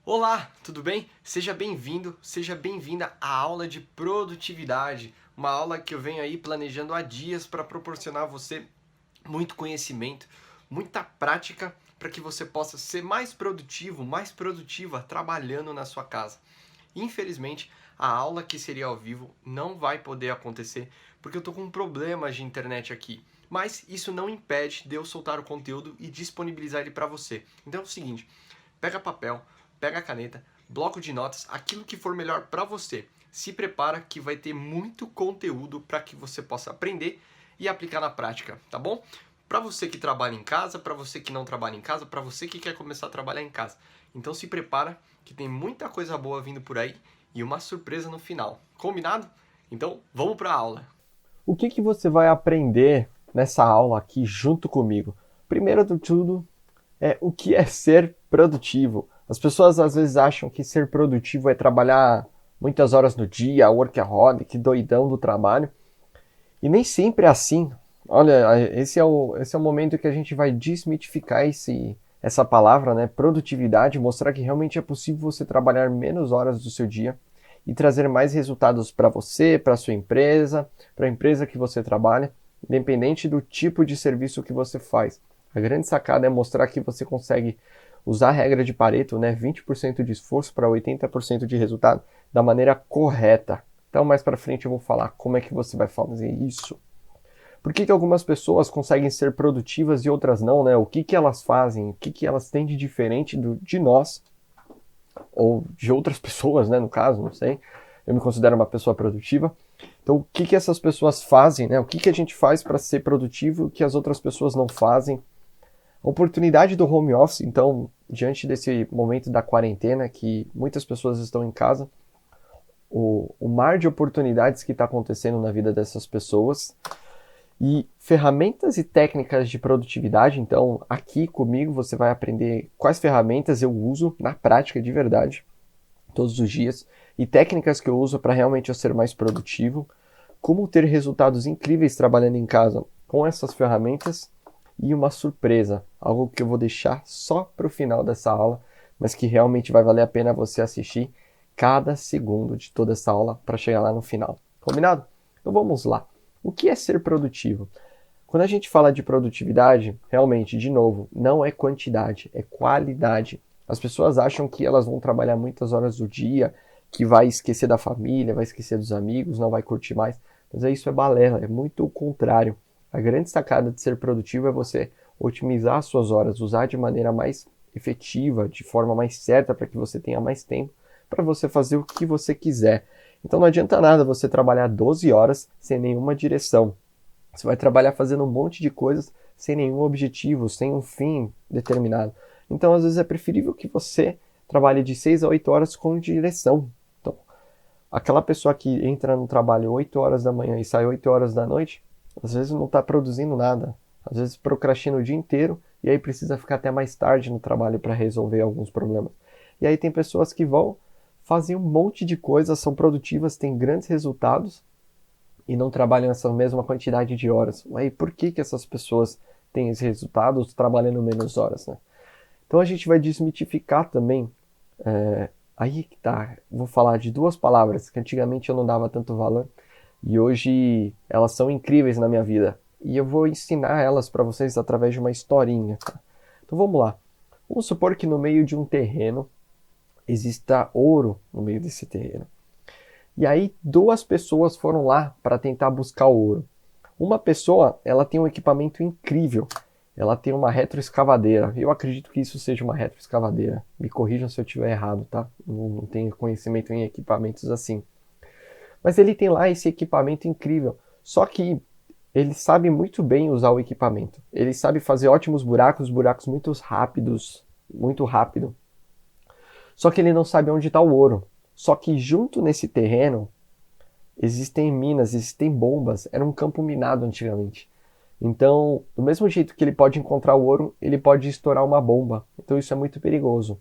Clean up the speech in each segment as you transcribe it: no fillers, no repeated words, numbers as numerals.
Olá, tudo bem? Seja bem-vindo, seja bem-vinda à aula de produtividade, uma aula que eu venho aí planejando há dias para proporcionar a você muito conhecimento, muita prática para que você possa ser mais produtivo, mais produtiva trabalhando na sua casa. Infelizmente, a aula que seria ao vivo não vai poder acontecer porque eu estou com problemas de internet aqui. Mas isso não impede de eu soltar o conteúdo e disponibilizar ele para você. Então é o seguinte, pega papel, pega a caneta, bloco de notas, aquilo que for melhor para você. Se prepara que vai ter muito conteúdo para que você possa aprender e aplicar na prática, tá bom? Para você que trabalha em casa, para você que não trabalha em casa, para você que quer começar a trabalhar em casa. Então se prepara que tem muita coisa boa vindo por aí e uma surpresa no final. Combinado? Então vamos para a aula. O que você vai aprender nessa aula aqui junto comigo? Primeiro de tudo, o que é ser produtivo. As pessoas às vezes acham que ser produtivo é trabalhar muitas horas no dia, workaholic, doidão do trabalho. E nem sempre é assim. Olha, esse é o momento que a gente vai desmitificar essa palavra, né? Produtividade, mostrar que realmente é possível você trabalhar menos horas do seu dia e trazer mais resultados para você, para sua empresa, para a empresa que você trabalha, independente do tipo de serviço que você faz. A grande sacada é mostrar que você consegue usar a regra de Pareto, né? 20% de esforço para 80% de resultado, da maneira correta. Então, mais para frente eu vou falar como é que você vai fazer isso. Por que algumas pessoas conseguem ser produtivas e outras não, né? O que elas fazem? O que elas têm de diferente de nós ou de outras pessoas, né? No caso, não sei. Eu me considero uma pessoa produtiva. Então, o que essas pessoas fazem, né? O que a gente faz para ser produtivo que as outras pessoas não fazem? A oportunidade do home office, então, diante desse momento da quarentena, que muitas pessoas estão em casa, o mar de oportunidades que está acontecendo na vida dessas pessoas e ferramentas e técnicas de produtividade. Então, aqui comigo você vai aprender quais ferramentas eu uso na prática de verdade, todos os dias, e técnicas que eu uso para realmente eu ser mais produtivo, como ter resultados incríveis trabalhando em casa com essas ferramentas e uma surpresa, algo que eu vou deixar só para o final dessa aula, mas que realmente vai valer a pena você assistir cada segundo de toda essa aula para chegar lá no final. Combinado? Então vamos lá. O que é ser produtivo? Quando a gente fala de produtividade, realmente, de novo, não é quantidade, é qualidade. As pessoas acham que elas vão trabalhar muitas horas do dia, que vai esquecer da família, vai esquecer dos amigos, não vai curtir mais. Mas isso é balela, é muito o contrário. A grande sacada de ser produtivo é você otimizar as suas horas, usar de maneira mais efetiva, de forma mais certa, para que você tenha mais tempo para você fazer o que você quiser. Então não adianta nada você trabalhar 12 horas sem nenhuma direção. Você vai trabalhar fazendo um monte de coisas sem nenhum objetivo, sem um fim determinado. Então às vezes é preferível que você trabalhe de 6 a 8 horas com direção. Então, aquela pessoa que entra no trabalho 8 horas da manhã e sai 8 horas da noite, às vezes não está produzindo nada. Às vezes procrastina o dia inteiro e aí precisa ficar até mais tarde no trabalho para resolver alguns problemas. E aí tem pessoas que vão fazem um monte de coisas, são produtivas, têm grandes resultados e não trabalham essa mesma quantidade de horas. Aí por que essas pessoas têm esses resultados trabalhando menos horas, né? Então a gente vai desmitificar também, aí que tá, vou falar de duas palavras que antigamente eu não dava tanto valor e hoje elas são incríveis na minha vida. E eu vou ensinar elas para vocês através de uma historinha. Tá? Então vamos lá. Vamos supor que no meio de um terreno exista ouro no meio desse terreno. E aí duas pessoas foram lá para tentar buscar o ouro. Uma pessoa, ela tem um equipamento incrível. Ela tem uma retroescavadeira. Eu acredito que isso seja uma retroescavadeira. Me corrijam se eu estiver errado, tá? Não tenho conhecimento em equipamentos assim. Mas ele tem lá esse equipamento incrível. Só que ele sabe muito bem usar o equipamento. Ele sabe fazer ótimos buracos muito rápidos, muito rápido. Só que ele não sabe onde está o ouro. Só que junto nesse terreno existem minas, existem bombas. Era um campo minado antigamente. Então, do mesmo jeito que ele pode encontrar o ouro, ele pode estourar uma bomba. Então isso é muito perigoso.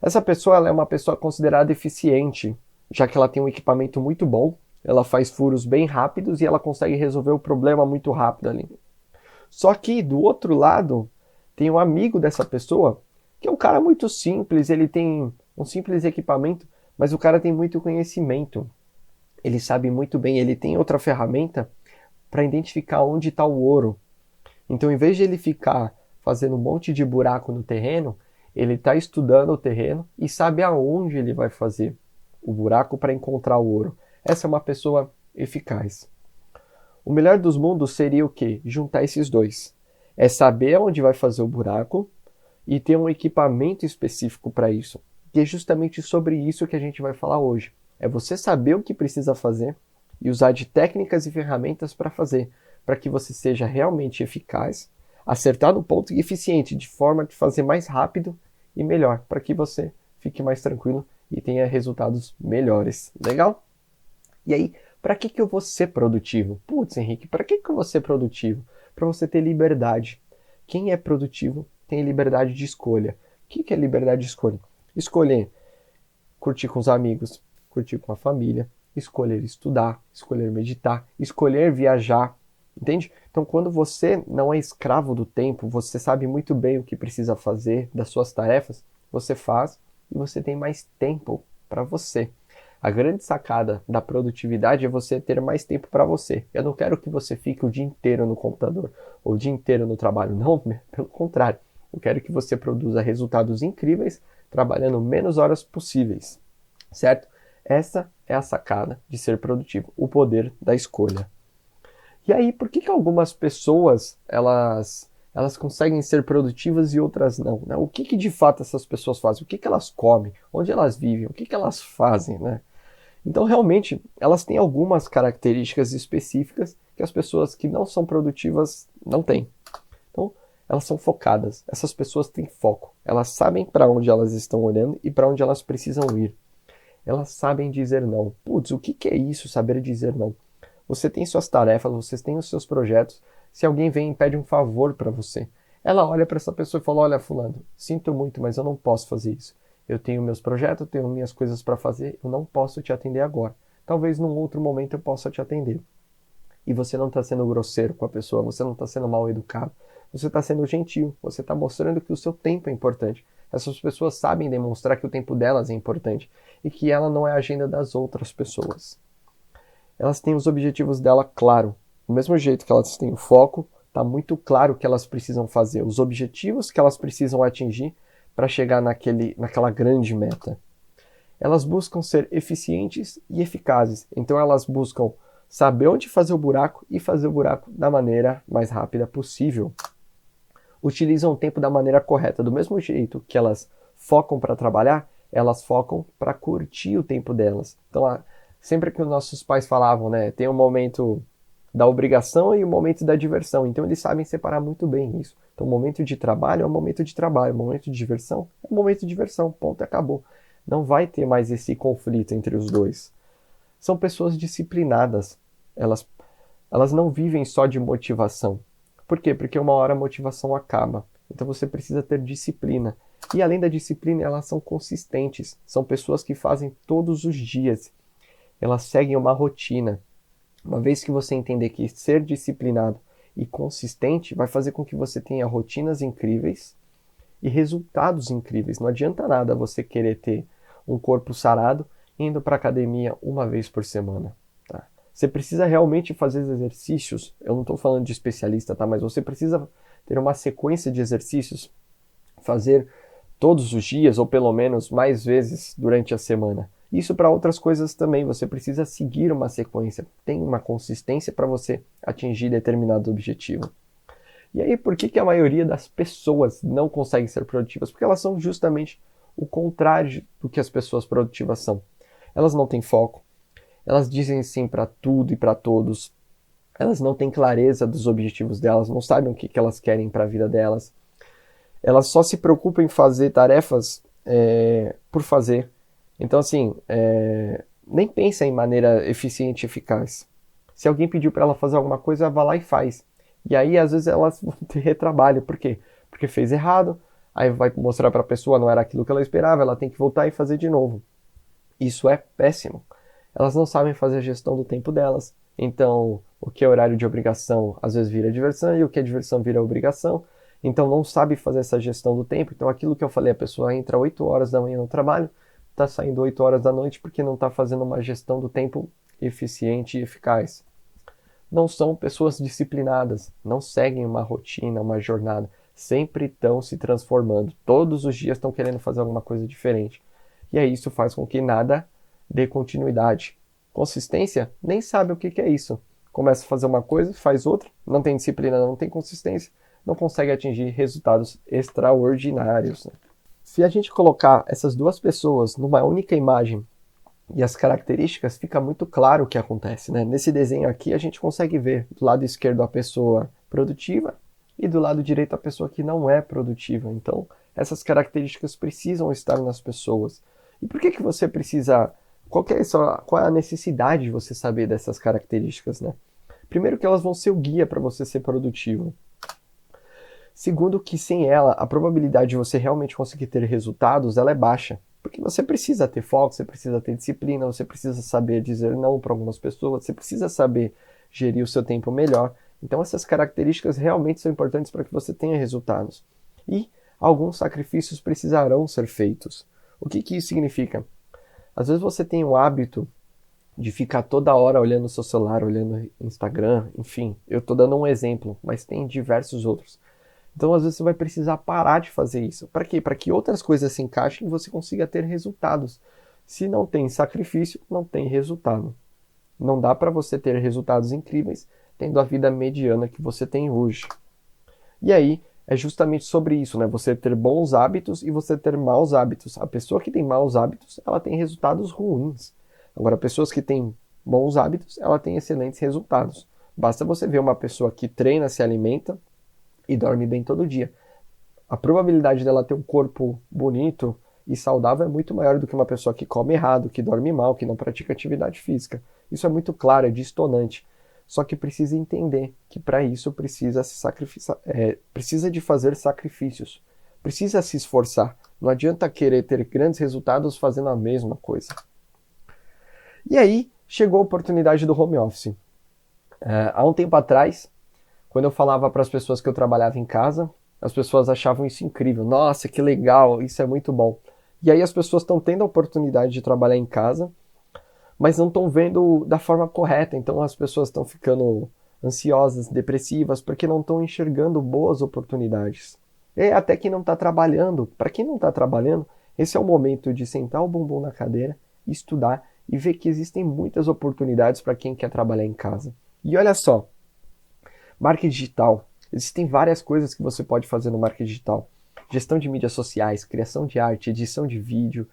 Essa pessoa ela é uma pessoa considerada eficiente, já que ela tem um equipamento muito bom, ela faz furos bem rápidos e ela consegue resolver o problema muito rápido ali. Só que do outro lado, tem um amigo dessa pessoa, que é um cara muito simples, ele tem um simples equipamento, mas o cara tem muito conhecimento. Ele sabe muito bem, ele tem outra ferramenta para identificar onde está o ouro. Então, em vez de ele ficar fazendo um monte de buraco no terreno, ele está estudando o terreno e sabe aonde ele vai fazer o buraco para encontrar o ouro. Essa é uma pessoa eficaz. O melhor dos mundos seria o quê? Juntar esses dois. É saber onde vai fazer o buraco e ter um equipamento específico para isso. E é justamente sobre isso que a gente vai falar hoje. É você saber o que precisa fazer e usar de técnicas e ferramentas para fazer, para que você seja realmente eficaz, acertar no ponto e eficiente, de forma de fazer mais rápido e melhor, para que você fique mais tranquilo e tenha resultados melhores. Legal? E aí, para que eu vou ser produtivo? Putz, Henrique, para que eu vou ser produtivo? Para você ter liberdade. Quem é produtivo tem liberdade de escolha. O que é liberdade de escolha? Escolher curtir com os amigos, curtir com a família, escolher estudar, escolher meditar, escolher viajar, entende? Então, quando você não é escravo do tempo, você sabe muito bem o que precisa fazer, das suas tarefas, você faz e você tem mais tempo para você. A grande sacada da produtividade é você ter mais tempo para você. Eu não quero que você fique o dia inteiro no computador ou o dia inteiro no trabalho. Não, pelo contrário. Eu quero que você produza resultados incríveis trabalhando menos horas possíveis. Certo? Essa é a sacada de ser produtivo, o poder da escolha. E aí, por que algumas pessoas elas conseguem ser produtivas e outras não? Né? O que de fato essas pessoas fazem? O que elas comem? Onde elas vivem? O que elas fazem? Né? Então, realmente, elas têm algumas características específicas que as pessoas que não são produtivas não têm. Então, elas são focadas. Essas pessoas têm foco. Elas sabem para onde elas estão olhando e para onde elas precisam ir. Elas sabem dizer não. Putz, o que é isso, saber dizer não? Você tem suas tarefas, você tem os seus projetos. Se alguém vem e pede um favor para você, ela olha para essa pessoa e fala, olha, fulano, sinto muito, mas eu não posso fazer isso. Eu tenho meus projetos, eu tenho minhas coisas para fazer, eu não posso te atender agora. Talvez num outro momento eu possa te atender. E você não está sendo grosseiro com a pessoa, você não está sendo mal educado, você está sendo gentil, você está mostrando que o seu tempo é importante. Essas pessoas sabem demonstrar que o tempo delas é importante e que ela não é a agenda das outras pessoas. Elas têm os objetivos dela claro. Do mesmo jeito que elas têm o foco, está muito claro o que elas precisam fazer, os objetivos que elas precisam atingir para chegar naquela grande meta. Elas buscam ser eficientes e eficazes. Então elas buscam saber onde fazer o buraco e fazer o buraco da maneira mais rápida possível. Utilizam o tempo da maneira correta. Do mesmo jeito que elas focam para trabalhar, elas focam para curtir o tempo delas. Então, sempre que os nossos pais falavam, né, tem um momento da obrigação e o momento da diversão. Então, eles sabem separar muito bem isso. Então, o momento de trabalho é um momento de trabalho, o momento de diversão é um momento de diversão. Ponto, acabou. Não vai ter mais esse conflito entre os dois. São pessoas disciplinadas. Elas não vivem só de motivação. Por quê? Porque uma hora a motivação acaba. Então você precisa ter disciplina. E além da disciplina, elas são consistentes. São pessoas que fazem todos os dias. Elas seguem uma rotina. Uma vez que você entender que ser disciplinado e consistente vai fazer com que você tenha rotinas incríveis e resultados incríveis. Não adianta nada você querer ter um corpo sarado indo para a academia uma vez por semana. Tá? Você precisa realmente fazer exercícios. Eu não estou falando de especialista, tá? Mas você precisa ter uma sequência de exercícios, fazer todos os dias ou pelo menos mais vezes durante a semana. Isso para outras coisas também, você precisa seguir uma sequência, tem uma consistência para você atingir determinado objetivo. E aí, por que a maioria das pessoas não consegue ser produtivas? Porque elas são justamente o contrário do que as pessoas produtivas são. Elas não têm foco, elas dizem sim para tudo e para todos, elas não têm clareza dos objetivos delas, não sabem o que elas querem para a vida delas. Elas só se preocupam em fazer tarefas por fazer. Então, assim, nem pensa em maneira eficiente e eficaz. Se alguém pediu para ela fazer alguma coisa, ela vai lá e faz. E aí, às vezes, elas vão ter retrabalho. Por quê? Porque fez errado, aí vai mostrar para a pessoa, não era aquilo que ela esperava, ela tem que voltar e fazer de novo. Isso é péssimo. Elas não sabem fazer a gestão do tempo delas. Então, o que é horário de obrigação, às vezes vira diversão, e o que é diversão vira obrigação. Então, não sabe fazer essa gestão do tempo. Então, aquilo que eu falei, a pessoa entra 8 horas da manhã no trabalho, está saindo 8 horas da noite porque não está fazendo uma gestão do tempo eficiente e eficaz. Não são pessoas disciplinadas, não seguem uma rotina, uma jornada, sempre estão se transformando, todos os dias estão querendo fazer alguma coisa diferente. E aí isso faz com que nada dê continuidade. Consistência? Nem sabe o que é isso. Começa a fazer uma coisa, faz outra, não tem disciplina, não tem consistência, não consegue atingir resultados extraordinários. Se a gente colocar essas duas pessoas numa única imagem e as características, fica muito claro o que acontece, né? Nesse desenho aqui a gente consegue ver do lado esquerdo a pessoa produtiva e do lado direito a pessoa que não é produtiva. Então, essas características precisam estar nas pessoas. E por que você precisa... Qual é a necessidade de você saber dessas características, né? Primeiro que elas vão ser o guia para você ser produtivo. Segundo que sem ela, a probabilidade de você realmente conseguir ter resultados, ela é baixa. Porque você precisa ter foco, você precisa ter disciplina, você precisa saber dizer não para algumas pessoas, você precisa saber gerir o seu tempo melhor. Então essas características realmente são importantes para que você tenha resultados. E alguns sacrifícios precisarão ser feitos. O que isso significa? Às vezes você tem o hábito de ficar toda hora olhando o seu celular, olhando Instagram, enfim. Eu estou dando um exemplo, mas tem diversos outros. Então, às vezes, você vai precisar parar de fazer isso. Para quê? Para que outras coisas se encaixem e você consiga ter resultados. Se não tem sacrifício, não tem resultado. Não dá para você ter resultados incríveis tendo a vida mediana que você tem hoje. E aí, é justamente sobre isso, né? Você ter bons hábitos e você ter maus hábitos. A pessoa que tem maus hábitos, ela tem resultados ruins. Agora, pessoas que têm bons hábitos, ela tem excelentes resultados. Basta você ver uma pessoa que treina, se alimenta e dorme bem todo dia. A probabilidade dela ter um corpo bonito e saudável é muito maior do que uma pessoa que come errado, que dorme mal, que não pratica atividade física. Isso é muito claro, é distonante. Só que precisa entender que para isso precisa se sacrificar, precisa de fazer sacrifícios. Precisa se esforçar. Não adianta querer ter grandes resultados fazendo a mesma coisa. E aí chegou a oportunidade do home office. Há um tempo atrás, quando eu falava para as pessoas que eu trabalhava em casa, as pessoas achavam isso incrível. Nossa, que legal, isso é muito bom. E aí as pessoas estão tendo a oportunidade de trabalhar em casa, mas não estão vendo da forma correta. Então as pessoas estão ficando ansiosas, depressivas, porque não estão enxergando boas oportunidades. E até quem não está trabalhando, para quem não está trabalhando, esse é o momento de sentar o bumbum na cadeira, estudar e ver que existem muitas oportunidades para quem quer trabalhar em casa. E olha só, marketing digital. Existem várias coisas que você pode fazer no marketing digital. Gestão de mídias sociais, criação de arte, edição de vídeo,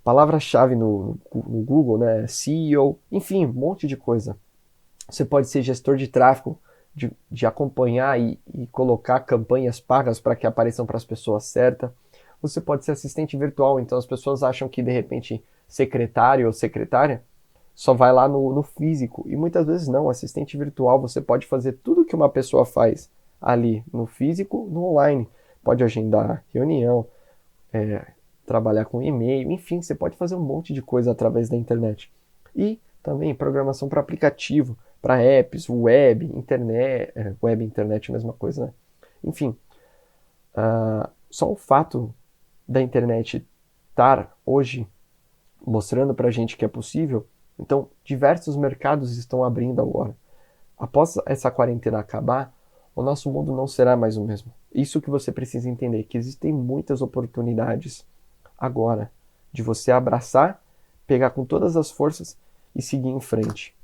palavra-chave no Google, né? SEO, enfim, um monte de coisa. Você pode ser gestor de tráfego, de acompanhar e colocar campanhas pagas para que apareçam para as pessoas certas. Você pode ser assistente virtual, então as pessoas acham que de repente secretário ou secretária só vai lá no físico, e muitas vezes não. Assistente virtual, você pode fazer tudo que uma pessoa faz ali no físico, no online. Pode agendar reunião, trabalhar com e-mail, enfim, você pode fazer um monte de coisa através da internet. E também programação para aplicativo, para apps, web, internet, internet, mesma coisa, né? Enfim, só o fato da internet estar hoje mostrando para a gente que é possível. Então, diversos mercados estão abrindo agora. Após essa quarentena acabar, o nosso mundo não será mais o mesmo. Isso que você precisa entender, que existem muitas oportunidades agora de você abraçar, pegar com todas as forças e seguir em frente.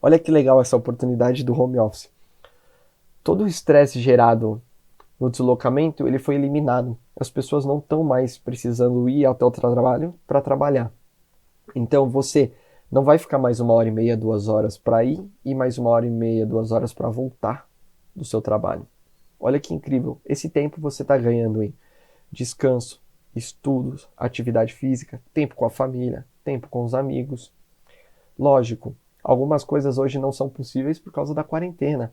Olha que legal essa oportunidade do home office. Todo o estresse gerado no deslocamento, ele foi eliminado. As pessoas não estão mais precisando ir até o trabalho para trabalhar. Então você não vai ficar mais 1h30, 2 horas para ir e mais 1h30, 2 horas para voltar do seu trabalho. Olha que incrível. Esse tempo você está ganhando em descanso, estudos, atividade física, tempo com a família, tempo com os amigos. Lógico, algumas coisas hoje não são possíveis por causa da quarentena.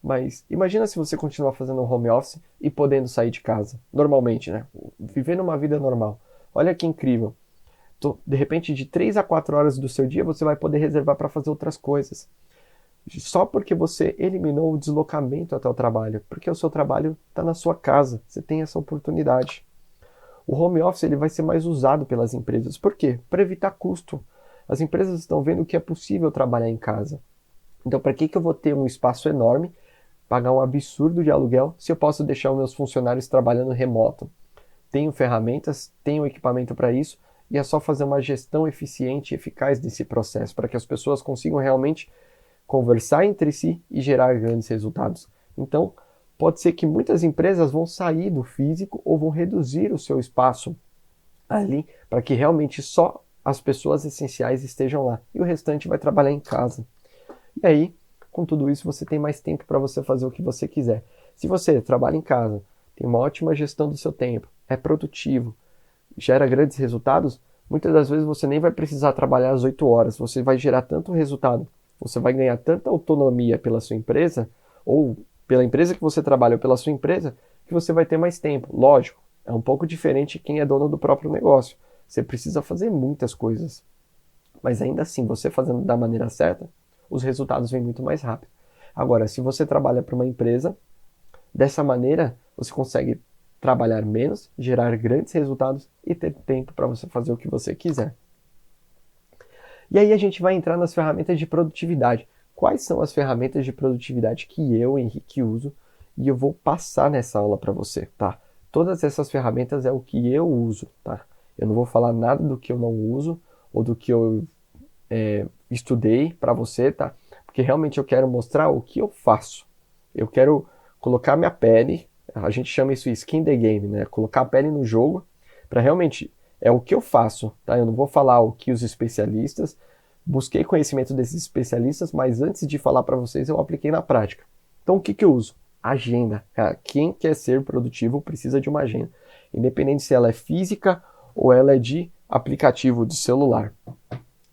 Mas imagina se você continuar fazendo um home office e podendo sair de casa. Normalmente, né? Vivendo uma vida normal. Olha que incrível. De repente, de 3 a 4 horas do seu dia, você vai poder reservar para fazer outras coisas. Só porque você eliminou o deslocamento até o trabalho. Porque o seu trabalho está na sua casa. Você tem essa oportunidade. O home office ele vai ser mais usado pelas empresas. Por quê? Para evitar custo. As empresas estão vendo que é possível trabalhar em casa. Então, para que eu vou ter um espaço enorme, pagar um absurdo de aluguel, se eu posso deixar os meus funcionários trabalhando remoto? Tenho ferramentas, tenho equipamento para isso, e é só fazer uma gestão eficiente e eficaz desse processo, para que as pessoas consigam realmente conversar entre si e gerar grandes resultados. Então, pode ser que muitas empresas vão sair do físico ou vão reduzir o seu espaço ali, para que realmente só as pessoas essenciais estejam lá, e o restante vai trabalhar em casa. E aí, com tudo isso, você tem mais tempo para você fazer o que você quiser. Se você trabalha em casa, tem uma ótima gestão do seu tempo, é produtivo, gera grandes resultados, muitas das vezes você nem vai precisar trabalhar às 8 horas, você vai gerar tanto resultado, você vai ganhar tanta autonomia pela sua empresa, ou pela empresa que você trabalha ou pela sua empresa, que você vai ter mais tempo. Lógico, é um pouco diferente quem é dono do próprio negócio. Você precisa fazer muitas coisas. Mas ainda assim, você fazendo da maneira certa, os resultados vêm muito mais rápido. Agora, se você trabalha para uma empresa, dessa maneira você consegue trabalhar menos, gerar grandes resultados e ter tempo para você fazer o que você quiser. E aí a gente vai entrar nas ferramentas de produtividade. Quais são as ferramentas de produtividade que eu, Henrique, uso? E eu vou passar nessa aula para você, tá? Todas essas ferramentas é o que eu uso, tá? Eu não vou falar nada do que eu não uso ou do que eu estudei para você, tá? Porque realmente eu quero mostrar o que eu faço. Eu quero colocar minha pele, a gente chama isso skin the game, né? Colocar a pele no jogo para realmente é o que eu faço, tá? Eu não vou falar o que os especialistas, busquei conhecimento desses especialistas, mas antes de falar para vocês eu apliquei na prática. Então o que eu uso? Agenda. Cara, quem quer ser produtivo precisa de uma agenda, independente se ela é física ou ela é de aplicativo de celular.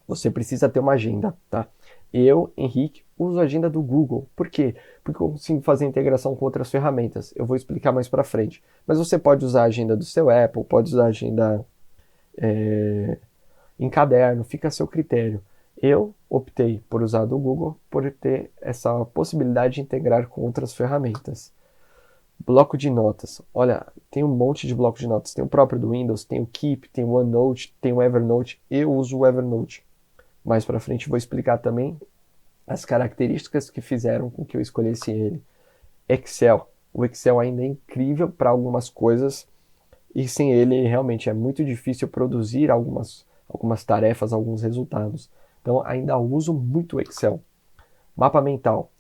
Você precisa ter uma agenda, tá? Eu, Henrique, uso a agenda do Google. Por quê? Porque eu consigo fazer integração com outras ferramentas. Eu vou explicar mais para frente. Mas você pode usar a agenda do seu Apple, pode usar a agenda em caderno, fica a seu critério. Eu optei por usar do Google por ter essa possibilidade de integrar com outras ferramentas. Bloco de notas. Olha, tem um monte de bloco de notas. Tem o próprio do Windows, tem o Keep, tem o OneNote, tem o Evernote. Eu uso o Evernote. Mais para frente vou explicar também as características que fizeram com que eu escolhesse ele. Excel. O Excel ainda é incrível para algumas coisas e sem ele realmente é muito difícil produzir algumas tarefas, alguns resultados. Então ainda uso muito o Excel. Mapa mental.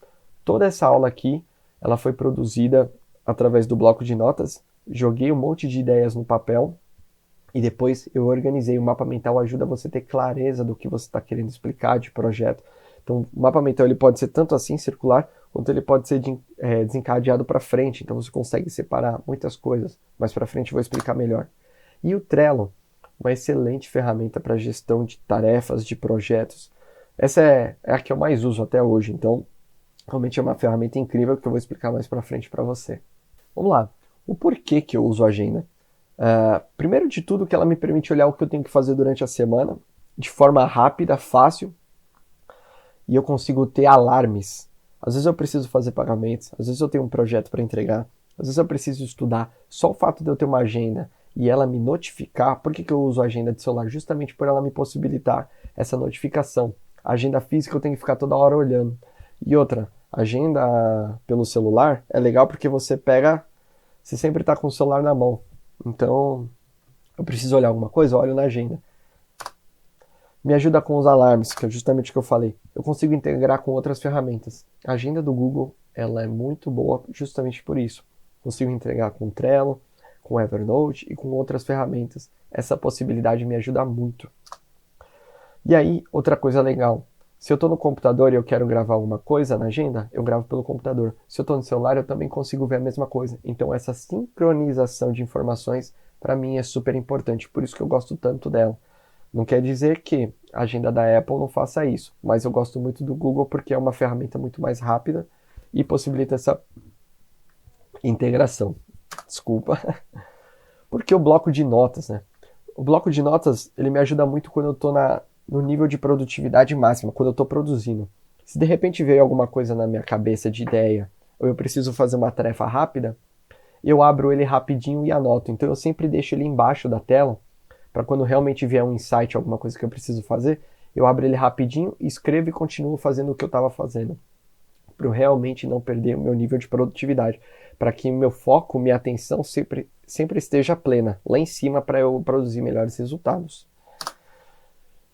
Toda essa aula aqui ela foi produzida através do bloco de notas. Joguei um monte de ideias no papel e depois eu organizei. O mapa mental ajuda você a ter clareza do que você está querendo explicar de projeto. Então, o mapa mental ele pode ser tanto assim circular, quanto ele pode ser desencadeado para frente. Então, você consegue separar muitas coisas. Mais para frente eu vou explicar melhor. E o Trello, uma excelente ferramenta para gestão de tarefas, de projetos. Essa é a que eu mais uso até hoje. Então, realmente é uma ferramenta incrível que eu vou explicar mais para frente para você. Vamos lá. O porquê que eu uso a agenda? Primeiro de tudo, que ela me permite olhar o que eu tenho que fazer durante a semana de forma rápida, fácil, e eu consigo ter alarmes. Às vezes eu preciso fazer pagamentos, às vezes eu tenho um projeto para entregar, às vezes eu preciso estudar. Só o fato de eu ter uma agenda e ela me notificar. Por que eu uso a agenda de celular? Justamente por ela me possibilitar essa notificação. A agenda física eu tenho que ficar toda hora olhando. E outra, agenda pelo celular é legal porque você sempre está com o celular na mão. Então, eu preciso olhar alguma coisa, eu olho na agenda. Me ajuda com os alarmes, que é justamente o que eu falei. Eu consigo integrar com outras ferramentas. A agenda do Google, ela é muito boa justamente por isso. Consigo integrar com o Trello, com o Evernote e com outras ferramentas. Essa possibilidade me ajuda muito. E aí, outra coisa legal. Se eu estou no computador e eu quero gravar alguma coisa na agenda, eu gravo pelo computador. Se eu estou no celular, eu também consigo ver a mesma coisa. Então, essa sincronização de informações, para mim, é super importante. Por isso que eu gosto tanto dela. Não quer dizer que a agenda da Apple não faça isso, mas eu gosto muito do Google porque é uma ferramenta muito mais rápida e possibilita essa integração. Desculpa. Porque o bloco de notas, né? O bloco de notas, ele me ajuda muito quando eu estou no nível de produtividade máxima, quando eu estou produzindo. Se de repente veio alguma coisa na minha cabeça de ideia, ou eu preciso fazer uma tarefa rápida, eu abro ele rapidinho e anoto. Então eu sempre deixo ele embaixo da tela, para quando realmente vier um insight, alguma coisa que eu preciso fazer, eu abro ele rapidinho, escrevo e continuo fazendo o que eu estava fazendo, para eu realmente não perder o meu nível de produtividade, para que meu foco, minha atenção sempre esteja plena, lá em cima, para eu produzir melhores resultados.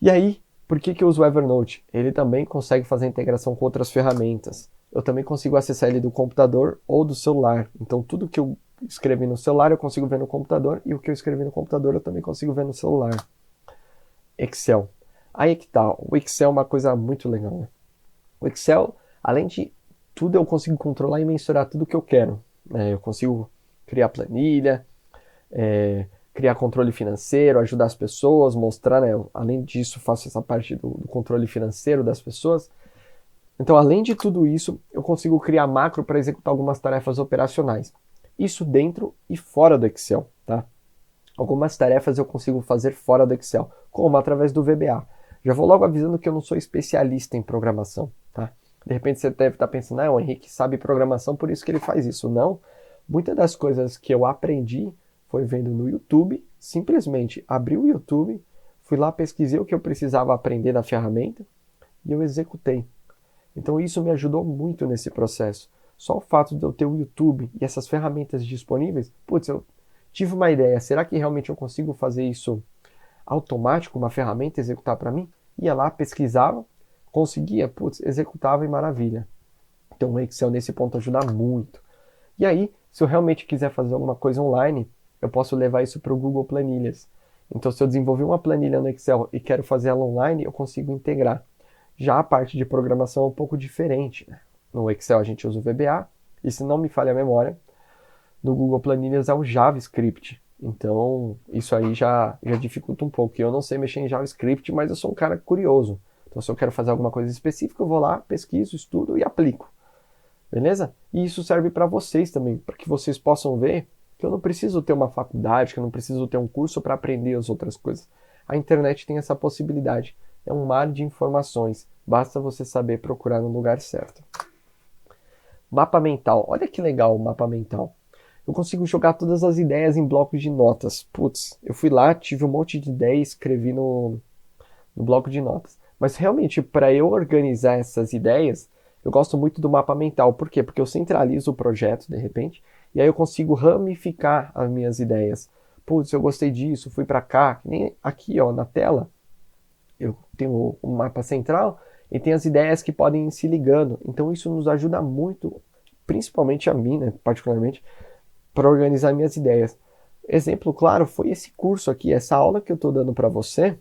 E aí, por que eu uso o Evernote? Ele também consegue fazer integração com outras ferramentas. Eu também consigo acessar ele do computador ou do celular. Então, tudo que eu escrevi no celular eu consigo ver no computador, e o que eu escrevi no computador eu também consigo ver no celular. Excel. Aí é que tá. O Excel é uma coisa muito legal, né? O Excel, além de tudo, eu consigo controlar e mensurar tudo que eu quero. Eu consigo criar planilha, criar controle financeiro, ajudar as pessoas, mostrar, né? Além disso, faço essa parte do controle financeiro das pessoas. Então, além de tudo isso, eu consigo criar macro para executar algumas tarefas operacionais. Isso dentro e fora do Excel, tá? Algumas tarefas eu consigo fazer fora do Excel, como através do VBA. Já vou logo avisando que eu não sou especialista em programação, tá? De repente você deve estar pensando, o Henrique sabe programação, por isso que ele faz isso. Não. Muitas das coisas que eu aprendi foi vendo no YouTube, simplesmente abri o YouTube, fui lá, pesquisei o que eu precisava aprender da ferramenta e eu executei. Então isso me ajudou muito nesse processo. Só o fato de eu ter o YouTube e essas ferramentas disponíveis, eu tive uma ideia, será que realmente eu consigo fazer isso automático, uma ferramenta executar para mim? Ia lá, pesquisava, conseguia, executava e maravilha. Então o Excel nesse ponto ajuda muito. E aí, se eu realmente quiser fazer alguma coisa online, eu posso levar isso para o Google Planilhas. Então se eu desenvolver uma planilha no Excel e quero fazer ela online, eu consigo integrar. Já a parte de programação é um pouco diferente, né? No Excel a gente usa o VBA, e se não me falha a memória, no Google Planilhas é o JavaScript. Então, isso aí já dificulta um pouco. Eu não sei mexer em JavaScript, mas eu sou um cara curioso. Então, se eu quero fazer alguma coisa específica, eu vou lá, pesquiso, estudo e aplico. Beleza? E isso serve para vocês também, para que vocês possam ver que eu não preciso ter uma faculdade, que eu não preciso ter um curso para aprender as outras coisas. A internet tem essa possibilidade. É um mar de informações. Basta você saber procurar no lugar certo. Mapa mental. Olha que legal o mapa mental. Eu consigo jogar todas as ideias em blocos de notas. Eu fui lá, tive um monte de ideia e escrevi no bloco de notas. Mas realmente, para eu organizar essas ideias, eu gosto muito do mapa mental. Por quê? Porque eu centralizo o projeto, de repente, e aí eu consigo ramificar as minhas ideias. Eu gostei disso, fui para cá. Que nem aqui, ó, na tela, eu tenho um mapa central e tem as ideias que podem ir se ligando. Então isso nos ajuda muito, principalmente a mim, né, particularmente, para organizar minhas ideias. Exemplo claro foi esse curso aqui, essa aula que eu estou dando para você.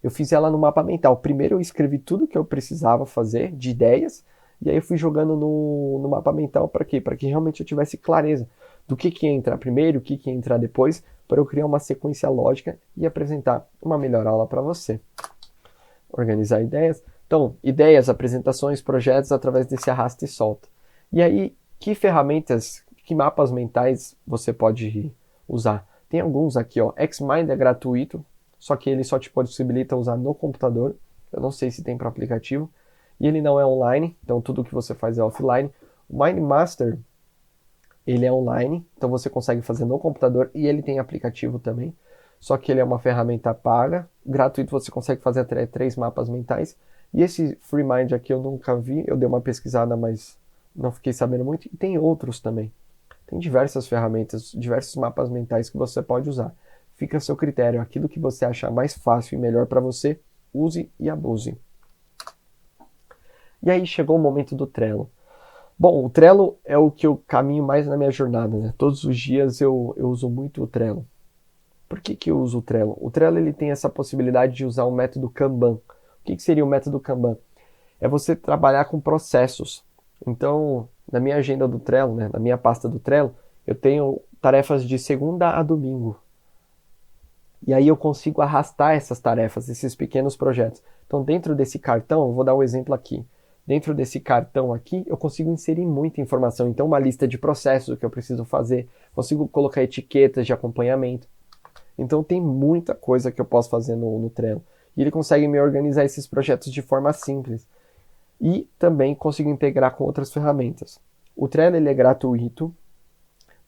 Eu fiz ela no mapa mental. Primeiro eu escrevi tudo que eu precisava fazer de ideias, e aí eu fui jogando no mapa mental para quê? Para que realmente eu tivesse clareza do que ia entrar primeiro, o que ia entrar depois, para eu criar uma sequência lógica e apresentar uma melhor aula para você. Organizar ideias. Então, ideias, apresentações, projetos através desse arrasta e solta. E aí, que ferramentas, que mapas mentais você pode usar? Tem alguns aqui, ó. Xmind é gratuito, só que ele só te possibilita usar no computador. Eu não sei se tem para aplicativo. E ele não é online, então tudo que você faz é offline. O MindMaster, ele é online, então você consegue fazer no computador e ele tem aplicativo também. Só que ele é uma ferramenta paga, gratuito, você consegue fazer até 3 mapas mentais. E esse FreeMind aqui eu nunca vi, eu dei uma pesquisada, mas não fiquei sabendo muito. E tem outros também. Tem diversas ferramentas, diversos mapas mentais que você pode usar. Fica a seu critério, aquilo que você achar mais fácil e melhor para você, use e abuse. E aí chegou o momento do Trello. Bom, o Trello é o que eu caminho mais na minha jornada, né? Todos os dias eu uso muito o Trello. Por que eu uso o Trello? O Trello ele tem essa possibilidade de usar o método Kanban. O que seria o método Kanban? É você trabalhar com processos. Então, na minha agenda do Trello, né, na minha pasta do Trello, eu tenho tarefas de segunda a domingo. E aí eu consigo arrastar essas tarefas, esses pequenos projetos. Então, dentro desse cartão, eu vou dar um exemplo aqui. Dentro desse cartão aqui, eu consigo inserir muita informação. Então, uma lista de processos que eu preciso fazer. Consigo colocar etiquetas de acompanhamento. Então, tem muita coisa que eu posso fazer no Trello. E ele consegue me organizar esses projetos de forma simples. E também consigo integrar com outras ferramentas. O Trello ele é gratuito.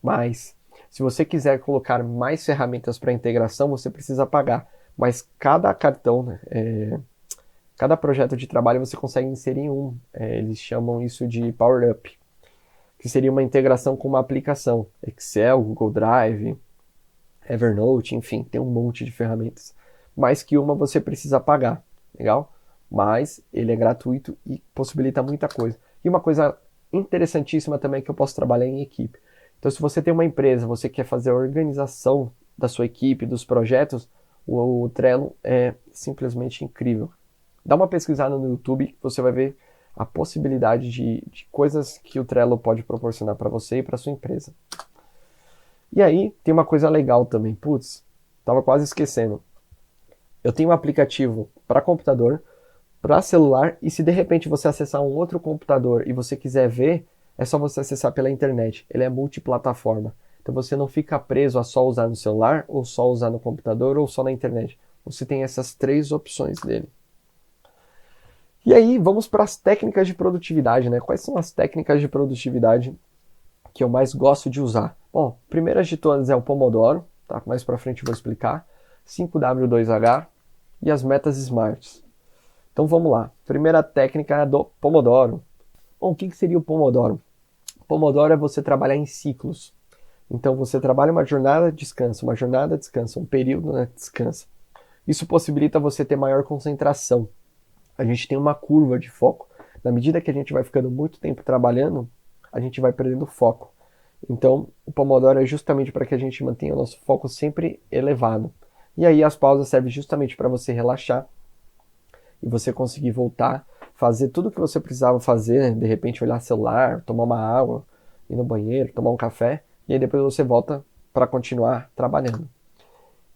Mas se você quiser colocar mais ferramentas para integração, você precisa pagar. Mas cada cartão, né, cada projeto de trabalho você consegue inserir em um. Eles chamam isso de Power Up, que seria uma integração com uma aplicação. Excel, Google Drive, Evernote, enfim, tem um monte de ferramentas. Mais que uma você precisa pagar, legal? Mas ele é gratuito e possibilita muita coisa. E uma coisa interessantíssima também é que eu posso trabalhar em equipe. Então, se você tem uma empresa, você quer fazer a organização da sua equipe, dos projetos, o Trello é simplesmente incrível. Dá uma pesquisada no YouTube que você vai ver a possibilidade de coisas que o Trello pode proporcionar para você e para sua empresa. E aí, tem uma coisa legal também. Putz, tava quase esquecendo. Eu tenho um aplicativo para computador, para celular, e se de repente você acessar um outro computador e você quiser ver, é só você acessar pela internet. Ele é multiplataforma. Então você não fica preso a só usar no celular, ou só usar no computador, ou só na internet. Você tem essas 3 opções dele. E aí, vamos para as técnicas de produtividade, né? Quais são as técnicas de produtividade que eu mais gosto de usar? Bom, primeiras de todas é o Pomodoro, tá? Mais para frente eu vou explicar. 5W2H e as metas SMART. Então vamos lá. Primeira técnica é do Pomodoro. Bom, o que seria o Pomodoro? Pomodoro é você trabalhar em ciclos. Então você trabalha uma jornada, descansa, uma jornada, descansa, um período, né, descansa. Isso possibilita você ter maior concentração. A gente tem uma curva de foco. Na medida que a gente vai ficando muito tempo trabalhando, a gente vai perdendo foco. Então, o Pomodoro é justamente para que a gente mantenha o nosso foco sempre elevado. E aí as pausas servem justamente para você relaxar e você conseguir voltar, fazer tudo o que você precisava fazer, né? De repente olhar celular, tomar uma água, ir no banheiro, tomar um café, e aí depois você volta para continuar trabalhando.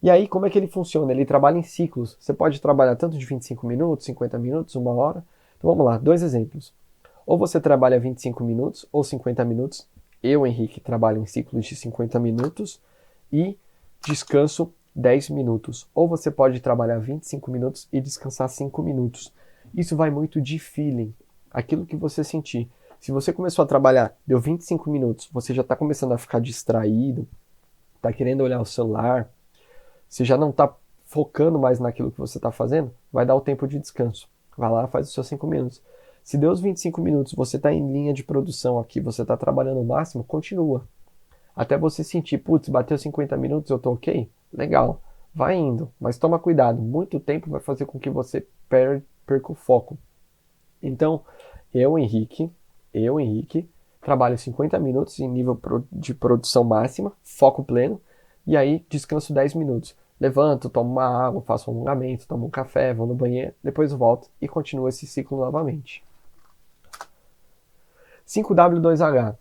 E aí, como é que ele funciona? Ele trabalha em ciclos. Você pode trabalhar tanto de 25 minutos, 50 minutos, 1 hora. Então vamos lá, 2 exemplos. Ou você trabalha 25 minutos ou 50 minutos. Eu, Henrique, trabalho em ciclos de 50 minutos e descanso 10 minutos. Ou você pode trabalhar 25 minutos e descansar 5 minutos. Isso vai muito de feeling, aquilo que você sentir. Se você começou a trabalhar, deu 25 minutos, você já está começando a ficar distraído, está querendo olhar o celular, você já não está focando mais naquilo que você está fazendo, vai dar o tempo de descanso. Vai lá, faz os seus 5 minutos. Se deu os 25 minutos, você está em linha de produção aqui, você está trabalhando o máximo, continua. Até você sentir, putz, bateu 50 minutos, eu estou ok? Legal, vai indo. Mas toma cuidado, muito tempo vai fazer com que você perca o foco. Então, eu, Henrique, trabalho 50 minutos em nível de produção máxima, foco pleno, e aí descanso 10 minutos. Levanto, tomo uma água, faço um alongamento, tomo um café, vou no banheiro, depois volto e continuo esse ciclo novamente. 5W2H.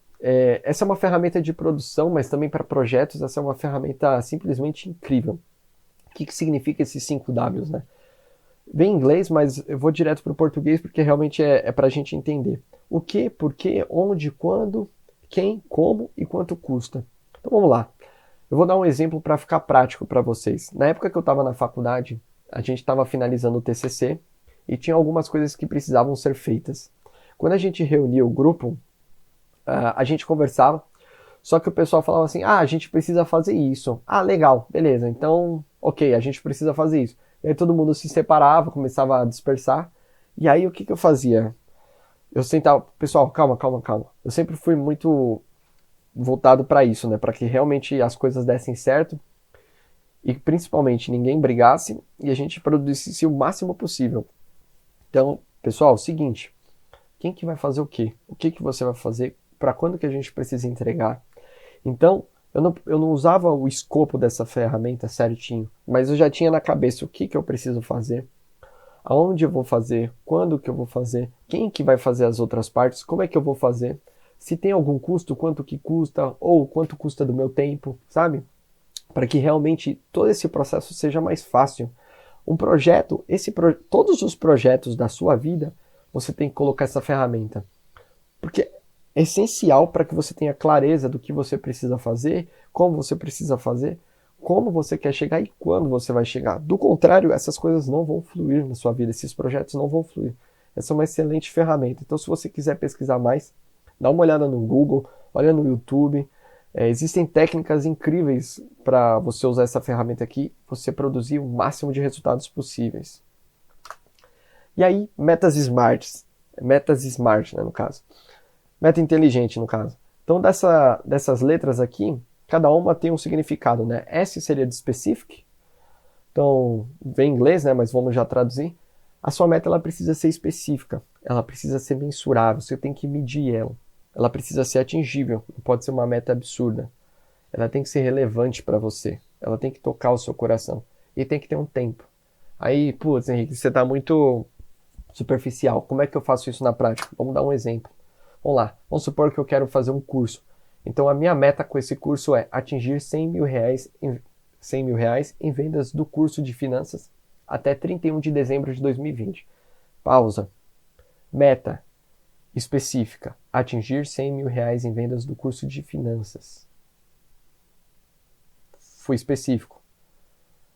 Essa é uma ferramenta de produção, mas também para projetos, essa é uma ferramenta simplesmente incrível. O que significa esses 5Ws, né? Vem em inglês, mas eu vou direto para o português porque realmente é para a gente entender. O que, por quê, onde, quando, quem, como e quanto custa. Então vamos lá. Eu vou dar um exemplo para ficar prático para vocês. Na época que eu estava na faculdade, a gente estava finalizando o TCC e tinha algumas coisas que precisavam ser feitas. Quando a gente reunia o grupo, a gente conversava, só que o pessoal falava assim, a gente precisa fazer isso. Legal, beleza, então, ok, a gente precisa fazer isso. E aí todo mundo se separava, começava a dispersar, e aí o que eu fazia? Eu sentava, pessoal, calma. Eu sempre fui muito voltado para isso, né, para que realmente as coisas dessem certo, e principalmente ninguém brigasse, e a gente produzisse o máximo possível. Então, pessoal, seguinte, quem que vai fazer o quê? O que você vai fazer? Para quando que a gente precisa entregar? Então, eu não usava o escopo dessa ferramenta certinho, mas eu já tinha na cabeça o que eu preciso fazer, aonde eu vou fazer, quando que eu vou fazer, quem que vai fazer as outras partes, como é que eu vou fazer, se tem algum custo, quanto que custa, ou quanto custa do meu tempo, sabe? Para que realmente todo esse processo seja mais fácil. Um projeto, todos os projetos da sua vida, você tem que colocar essa ferramenta. Porque é essencial para que você tenha clareza do que você precisa fazer, como você precisa fazer, como você quer chegar e quando você vai chegar. Do contrário, essas coisas não vão fluir na sua vida, esses projetos não vão fluir. Essa é uma excelente ferramenta. Então, se você quiser pesquisar mais, dá uma olhada no Google, olha no YouTube, Existem técnicas incríveis para você usar essa ferramenta aqui, você produzir o máximo de resultados possíveis. E aí, metas smart, né, no caso. Meta inteligente, no caso. Então, dessas letras aqui, cada uma tem um significado, né? S seria de specific. Então, vem em inglês, né, mas vamos já traduzir. A sua meta ela precisa ser específica, ela precisa ser mensurável, você tem que medir ela. Ela precisa ser atingível, não pode ser uma meta absurda. Ela tem que ser relevante para você, ela tem que tocar o seu coração e tem que ter um tempo. Aí, putz, Henrique, você está muito superficial. Como é que eu faço isso na prática? Vamos dar um exemplo. Vamos lá, vamos supor que eu quero fazer um curso. Então a minha meta com esse curso é atingir R$ 100.000 em vendas do curso de finanças até 31 de dezembro de 2020. Pausa. Meta específica. Atingir R$ 100.000 em vendas do curso de finanças. Fui específico.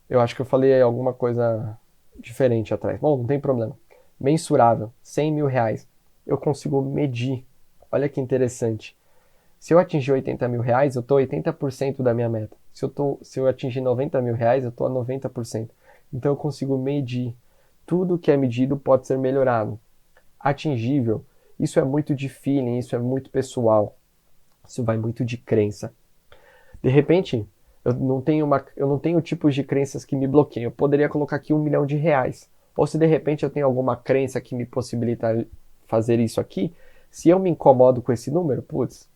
Eu acho que eu falei alguma coisa diferente atrás. Bom, não tem problema. Mensurável. R$ 100.000. Eu consigo medir. Olha que interessante. Se eu atingir R$ 80.000, eu estou 80% da minha meta. Se eu atingir R$ 90.000, eu estou a 90%. Então eu consigo medir. Tudo que é medido pode ser melhorado. Atingível. Isso é muito de feeling, isso é muito pessoal. Isso vai muito de crença. De repente, eu não tenho tipos de crenças que me bloqueiam. Eu poderia colocar aqui R$ 1.000.000. Ou se de repente eu tenho alguma crença que me possibilita fazer isso aqui, se eu me incomodo com esse número, putz,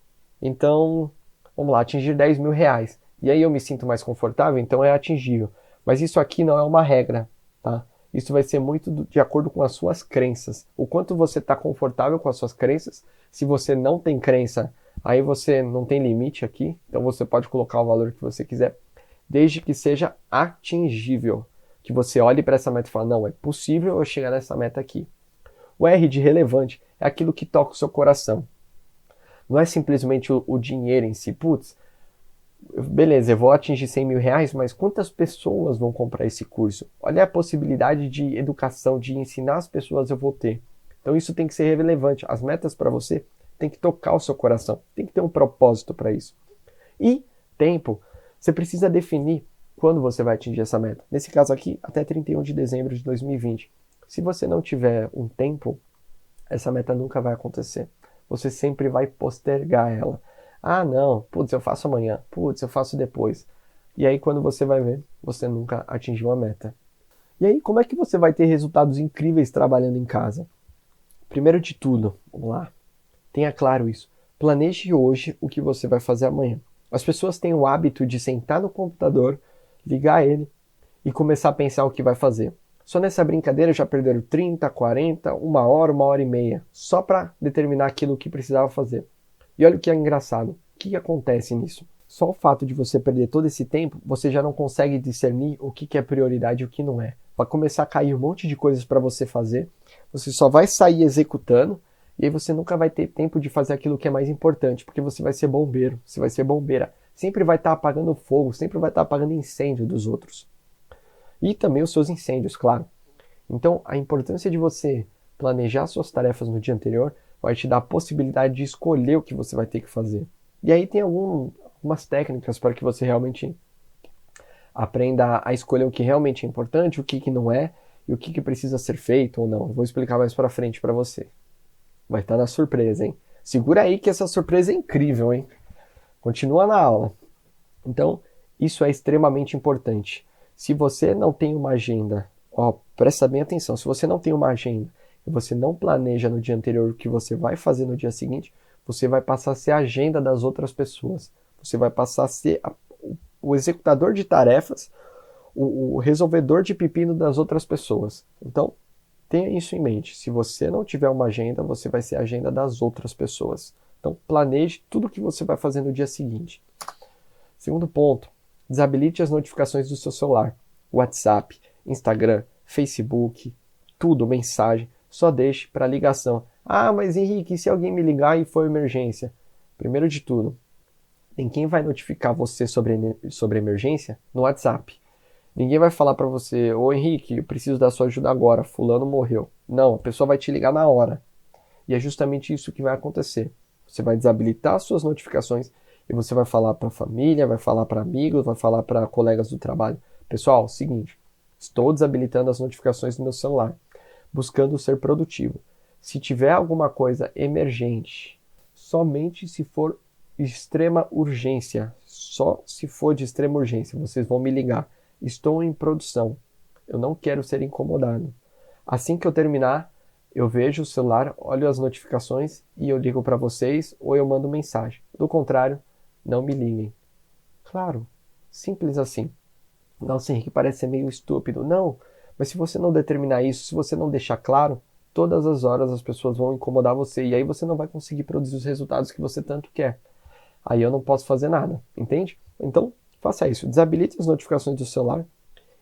então, vamos lá, atingir R$ 10.000. E aí eu me sinto mais confortável, então é atingível. Mas isso aqui não é uma regra, tá? Isso vai ser muito de acordo com as suas crenças. O quanto você está confortável com as suas crenças. Se você não tem crença, aí você não tem limite aqui. Então você pode colocar o valor que você quiser, desde que seja atingível. Que você olhe para essa meta e fale, não, é possível eu chegar nessa meta aqui. O R de relevante é aquilo que toca o seu coração. Não é simplesmente o dinheiro em si. Putz, beleza, eu vou atingir R$ 100.000, mas quantas pessoas vão comprar esse curso? Olha a possibilidade de educação, de ensinar as pessoas eu vou ter. Então isso tem que ser relevante. As metas para você tem que tocar o seu coração. Tem que ter um propósito para isso. E tempo. Você precisa definir quando você vai atingir essa meta. Nesse caso aqui, até 31 de dezembro de 2020. Se você não tiver um tempo, essa meta nunca vai acontecer. Você sempre vai postergar ela. Ah, não, putz, eu faço amanhã, putz, eu faço depois. E aí, quando você vai ver, você nunca atingiu a meta. E aí, como é que você vai ter resultados incríveis trabalhando em casa? Primeiro de tudo, vamos lá, tenha claro isso. Planeje hoje o que você vai fazer amanhã. As pessoas têm o hábito de sentar no computador, ligar ele e começar a pensar o que vai fazer. Só nessa brincadeira já perderam 30, 40, 1 hora e meia, só para determinar aquilo que precisava fazer. E olha o que é engraçado. O que acontece nisso? Só o fato de você perder todo esse tempo, você já não consegue discernir o que é prioridade e o que não é. Vai começar a cair um monte de coisas para você fazer, você só vai sair executando, e aí você nunca vai ter tempo de fazer aquilo que é mais importante, porque você vai ser bombeiro, você vai ser bombeira. Sempre vai estar apagando fogo, sempre vai estar apagando incêndio dos outros. E também os seus incêndios, claro. Então, a importância de você planejar suas tarefas no dia anterior vai te dar a possibilidade de escolher o que você vai ter que fazer. E aí tem algumas técnicas para que você realmente aprenda a escolher o que realmente é importante, o que não é, e o que precisa ser feito ou não. Vou explicar mais para frente para você. Vai estar na surpresa, hein? Segura aí que essa surpresa é incrível, hein? Continua na aula. Então, isso é extremamente importante. Se você não tem uma agenda, presta bem atenção, se você não tem uma agenda e você não planeja no dia anterior o que você vai fazer no dia seguinte, você vai passar a ser a agenda das outras pessoas. Você vai passar a ser o executador de tarefas, o resolvedor de pepino das outras pessoas. Então, tenha isso em mente. Se você não tiver uma agenda, você vai ser a agenda das outras pessoas. Então, planeje tudo o que você vai fazer no dia seguinte. Segundo ponto, desabilite as notificações do seu celular. WhatsApp, Instagram, Facebook, tudo, mensagem. Só deixe para ligação. Ah, mas Henrique, e se alguém me ligar e for emergência? Primeiro de tudo, tem quem vai notificar você sobre emergência no WhatsApp. Ninguém vai falar para você, ô Henrique, eu preciso da sua ajuda agora, fulano morreu. Não, a pessoa vai te ligar na hora. E é justamente isso que vai acontecer. Você vai desabilitar as suas notificações e você vai falar para a família, vai falar para amigos, vai falar para colegas do trabalho. Pessoal, seguinte, estou desabilitando as notificações do meu celular, buscando ser produtivo. Se tiver alguma coisa emergente, somente se for extrema urgência, só se for de extrema urgência, vocês vão me ligar. Estou em produção, eu não quero ser incomodado. Assim que eu terminar, eu vejo o celular, olho as notificações e eu ligo para vocês ou eu mando mensagem. Do contrário, não me liguem. Claro, simples assim. Nossa, Henrique, parece ser meio estúpido. Não, mas se você não determinar isso, se você não deixar claro, todas as horas as pessoas vão incomodar você e aí você não vai conseguir produzir os resultados que você tanto quer. Aí eu não posso fazer nada, entende? Então, faça isso. Desabilite as notificações do celular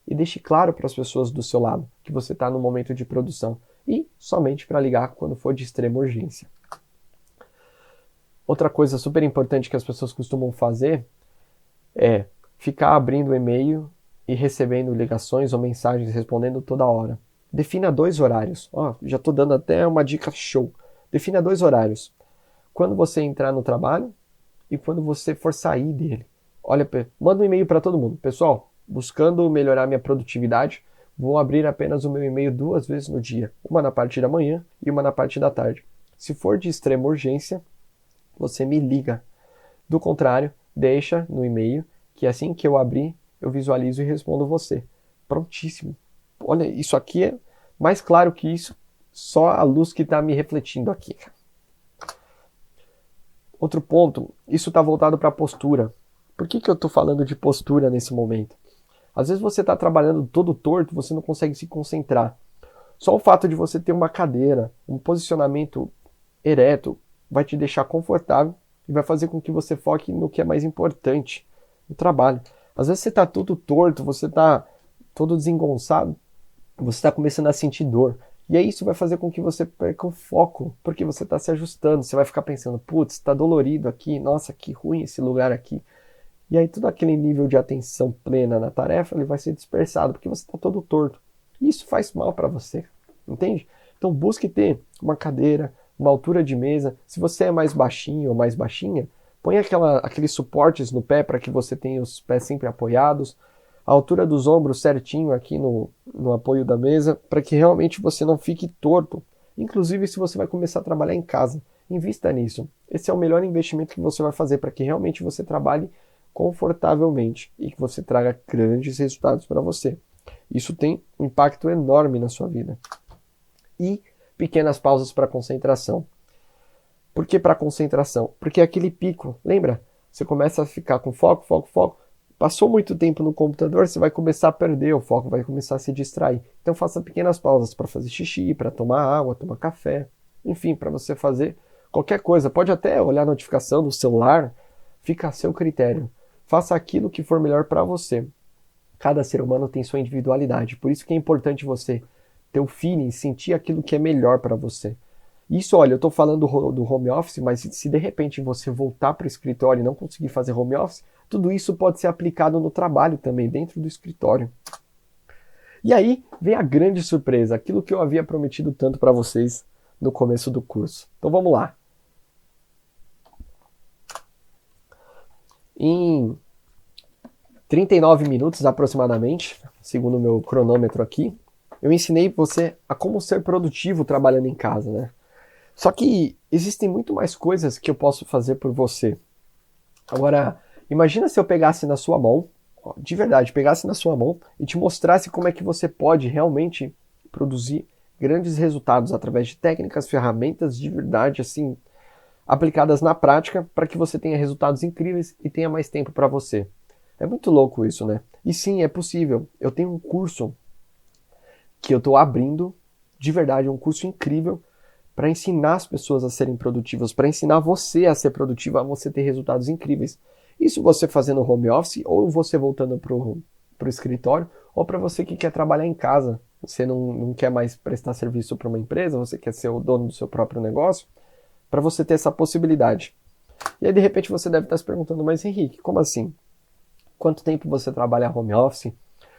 e deixe claro para as pessoas do seu lado que você está no momento de produção e somente para ligar quando for de extrema urgência. Outra coisa super importante que as pessoas costumam fazer é ficar abrindo o e-mail e recebendo ligações ou mensagens respondendo toda hora. Defina 2 horários. Já estou dando até uma dica show. Defina 2 horários. Quando você entrar no trabalho e quando você for sair dele. Olha, manda um e-mail para todo mundo. Pessoal, buscando melhorar minha produtividade, vou abrir apenas o meu e-mail 2 vezes no dia. Uma na parte da manhã e uma na parte da tarde. Se for de extrema urgência, você me liga. Do contrário, deixa no e-mail que assim que eu abrir, eu visualizo e respondo você. Prontíssimo. Olha, isso aqui é mais claro que isso, só a luz que está me refletindo aqui. Outro ponto, isso está voltado para a postura. Por que eu estou falando de postura nesse momento? Às vezes você está trabalhando todo torto, você não consegue se concentrar. Só o fato de você ter uma cadeira, um posicionamento ereto, vai te deixar confortável e vai fazer com que você foque no que é mais importante, no trabalho. Às vezes você está todo torto, você está todo desengonçado, você está começando a sentir dor. E aí isso vai fazer com que você perca o foco, porque você está se ajustando, você vai ficar pensando, putz, está dolorido aqui, nossa, que ruim esse lugar aqui. E aí todo aquele nível de atenção plena na tarefa, ele vai ser dispersado, porque você está todo torto. E isso faz mal para você, entende? Então busque ter uma cadeira, uma altura de mesa. Se você é mais baixinho ou mais baixinha, põe aqueles suportes no pé para que você tenha os pés sempre apoiados, a altura dos ombros certinho aqui no apoio da mesa, para que realmente você não fique torto. Inclusive, se você vai começar a trabalhar em casa, invista nisso. Esse é o melhor investimento que você vai fazer para que realmente você trabalhe confortavelmente e que você traga grandes resultados para você. Isso tem um impacto enorme na sua vida. E pequenas pausas para concentração. Por que para concentração? Porque é aquele pico, lembra? Você começa a ficar com foco. Passou muito tempo no computador, você vai começar a perder o foco, vai começar a se distrair. Então faça pequenas pausas para fazer xixi, para tomar água, tomar café, enfim, para você fazer qualquer coisa. Pode até olhar a notificação do celular, fica a seu critério. Faça aquilo que for melhor para você. Cada ser humano tem sua individualidade, por isso que é importante você ter o feeling, sentir aquilo que é melhor para você. Isso, olha, eu estou falando do home office, mas se de repente você voltar para o escritório e não conseguir fazer home office, tudo isso pode ser aplicado no trabalho também, dentro do escritório. E aí vem a grande surpresa, aquilo que eu havia prometido tanto para vocês no começo do curso. Então vamos lá. Em 39 minutos aproximadamente, segundo o meu cronômetro aqui, eu ensinei você a como ser produtivo trabalhando em casa, né? Só que existem muito mais coisas que eu posso fazer por você. Agora, imagina se eu pegasse na sua mão, de verdade, pegasse na sua mão e te mostrasse como é que você pode realmente produzir grandes resultados através de técnicas, ferramentas de verdade, assim, aplicadas na prática para que você tenha resultados incríveis e tenha mais tempo para você. É muito louco isso, né? E sim, é possível. Eu tenho um curso que eu estou abrindo, de verdade, um curso incrível para ensinar as pessoas a serem produtivas, para ensinar você a ser produtivo, a você ter resultados incríveis. Isso você fazendo home office, ou você voltando para o escritório, ou para você que quer trabalhar em casa. Você não quer mais prestar serviço para uma empresa, você quer ser o dono do seu próprio negócio, para você ter essa possibilidade. E aí, de repente, você deve estar se perguntando, mas Henrique, como assim? Quanto tempo você trabalha home office?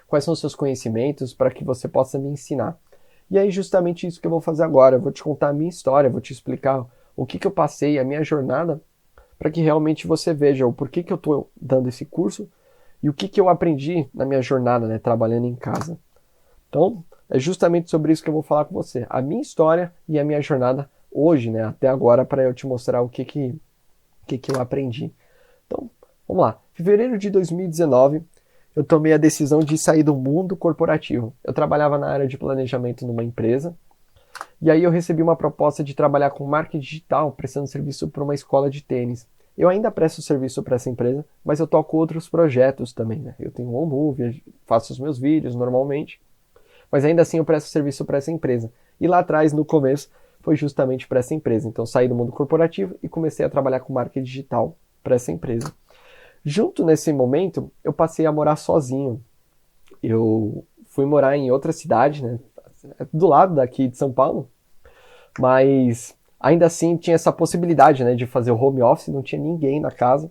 Quais são os seus conhecimentos para que você possa me ensinar? E aí, justamente isso que eu vou fazer agora. Eu vou te contar a minha história, vou te explicar o que eu passei, a minha jornada, para que realmente você veja o porquê que eu estou dando esse curso e o que eu aprendi na minha jornada, né, trabalhando em casa. Então, é justamente sobre isso que eu vou falar com você. A minha história e a minha jornada hoje, né, até agora, para eu te mostrar o que eu aprendi. Então, vamos lá. Em fevereiro de 2019, eu tomei a decisão de sair do mundo corporativo. Eu trabalhava na área de planejamento numa empresa, e aí eu recebi uma proposta de trabalhar com marketing digital, prestando serviço para uma escola de tênis. Eu ainda presto serviço para essa empresa, mas eu toco outros projetos também, né? Eu tenho um home movie, faço os meus vídeos normalmente, mas ainda assim eu presto serviço para essa empresa. E lá atrás, no começo, foi justamente para essa empresa. Então saí do mundo corporativo e comecei a trabalhar com marketing digital para essa empresa. Junto nesse momento, eu passei a morar sozinho. Eu fui morar em outra cidade, né? Do lado daqui de São Paulo, mas ainda assim tinha essa possibilidade, né, de fazer o home office, não tinha ninguém na casa,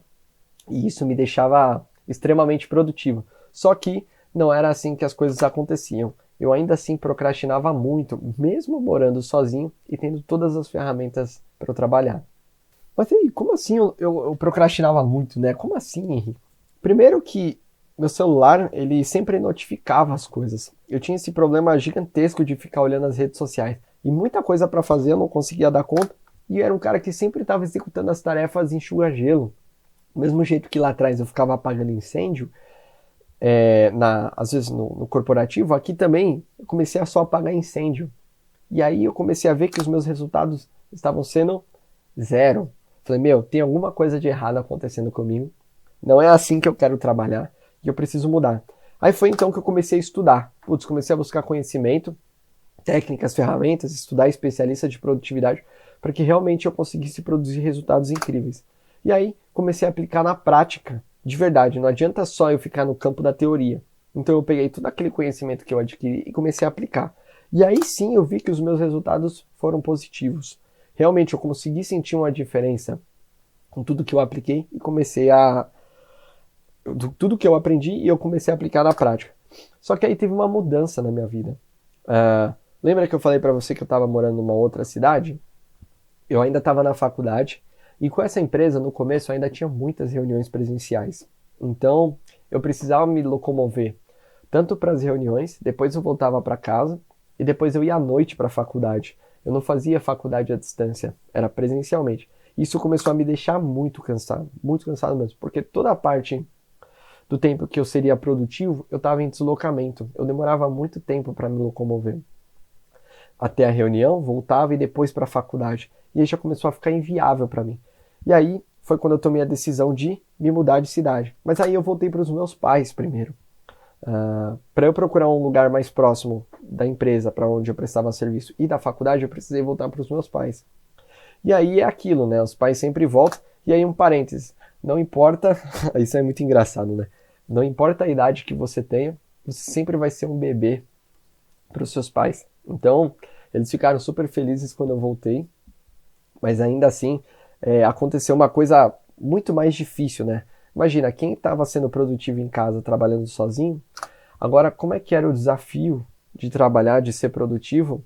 e isso me deixava extremamente produtivo. Só que não era assim que as coisas aconteciam. Eu ainda assim procrastinava muito, mesmo morando sozinho e tendo todas as ferramentas para eu trabalhar. Mas aí, como assim eu procrastinava muito, né? Como assim, Henrique? Primeiro que meu celular, ele sempre notificava as coisas. Eu tinha esse problema gigantesco de ficar olhando as redes sociais. E muita coisa para fazer eu não conseguia dar conta. E eu era um cara que sempre estava executando as tarefas em enxuga-gelo. Do mesmo jeito que lá atrás eu ficava apagando incêndio, às vezes no corporativo, aqui também eu comecei a só apagar incêndio. E aí eu comecei a ver que os meus resultados estavam sendo zero. Falei, tem alguma coisa de errado acontecendo comigo. Não é assim que eu quero trabalhar e eu preciso mudar. Aí foi então que eu comecei a estudar. Comecei a buscar conhecimento, técnicas, ferramentas, estudar especialista de produtividade para que realmente eu conseguisse produzir resultados incríveis. E aí comecei a aplicar na prática, de verdade. Não adianta só eu ficar no campo da teoria. Então eu peguei todo aquele conhecimento que eu adquiri e comecei a aplicar. E aí sim eu vi que os meus resultados foram positivos. Realmente eu consegui sentir uma diferença com tudo que eu apliquei e comecei a... tudo que eu aprendi e eu comecei a aplicar na prática. Só que aí teve uma mudança na minha vida. Lembra que eu falei para você que eu estava morando numa outra cidade? Eu ainda estava na faculdade e com essa empresa, no começo, eu ainda tinha muitas reuniões presenciais. Então, eu precisava me locomover tanto para as reuniões, depois eu voltava para casa e depois eu ia à noite para a faculdade. Eu não fazia faculdade à distância, era presencialmente. Isso começou a me deixar muito cansado mesmo, porque toda a parte do tempo que eu seria produtivo, eu estava em deslocamento. Eu demorava muito tempo para me locomover. Até a reunião, voltava e depois para a faculdade. E aí já começou a ficar inviável para mim. E aí foi quando eu tomei a decisão de me mudar de cidade. Mas aí eu voltei para os meus pais primeiro. Para eu procurar um lugar mais próximo da empresa para onde eu prestava serviço e da faculdade, eu precisei voltar para os meus pais. E aí é aquilo, né? Os pais sempre voltam. E aí um parênteses. Não importa... Isso é muito engraçado, né? Não importa a idade que você tenha, você sempre vai ser um bebê para os seus pais. Então, eles ficaram super felizes quando eu voltei. Mas ainda assim, aconteceu uma coisa muito mais difícil, né? Imagina, quem estava sendo produtivo em casa, trabalhando sozinho, agora como é que era o desafio de trabalhar, de ser produtivo,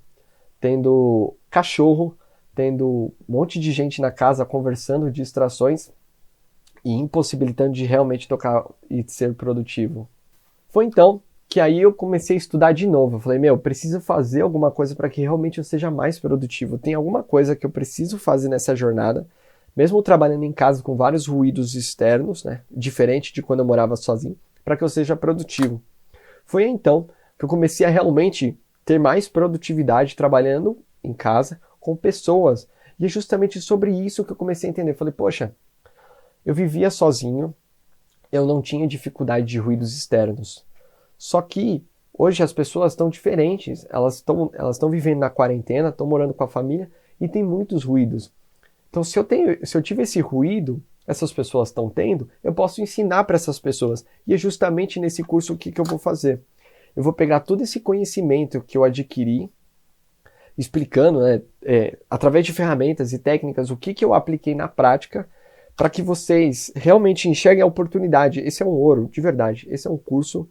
tendo cachorro, tendo um monte de gente na casa conversando, distrações e impossibilitando de realmente tocar e ser produtivo. Foi então que aí eu comecei a estudar de novo. Eu falei, preciso fazer alguma coisa para que realmente eu seja mais produtivo. Tem alguma coisa que eu preciso fazer nessa jornada, mesmo trabalhando em casa com vários ruídos externos, né, diferente de quando eu morava sozinho, para que eu seja produtivo. Foi então que eu comecei a realmente ter mais produtividade trabalhando em casa com pessoas. E é justamente sobre isso que eu comecei a entender. Falei, poxa, eu vivia sozinho, eu não tinha dificuldade de ruídos externos. Só que hoje as pessoas estão diferentes, elas estão vivendo na quarentena, estão morando com a família e tem muitos ruídos. Então se eu tive esse ruído, essas pessoas estão tendo, eu posso ensinar para essas pessoas. E é justamente nesse curso o que eu vou fazer. Eu vou pegar todo esse conhecimento que eu adquiri, explicando, né, através de ferramentas e técnicas, o que eu apliquei na prática, para que vocês realmente enxerguem a oportunidade. Esse é um ouro, de verdade. Esse é um curso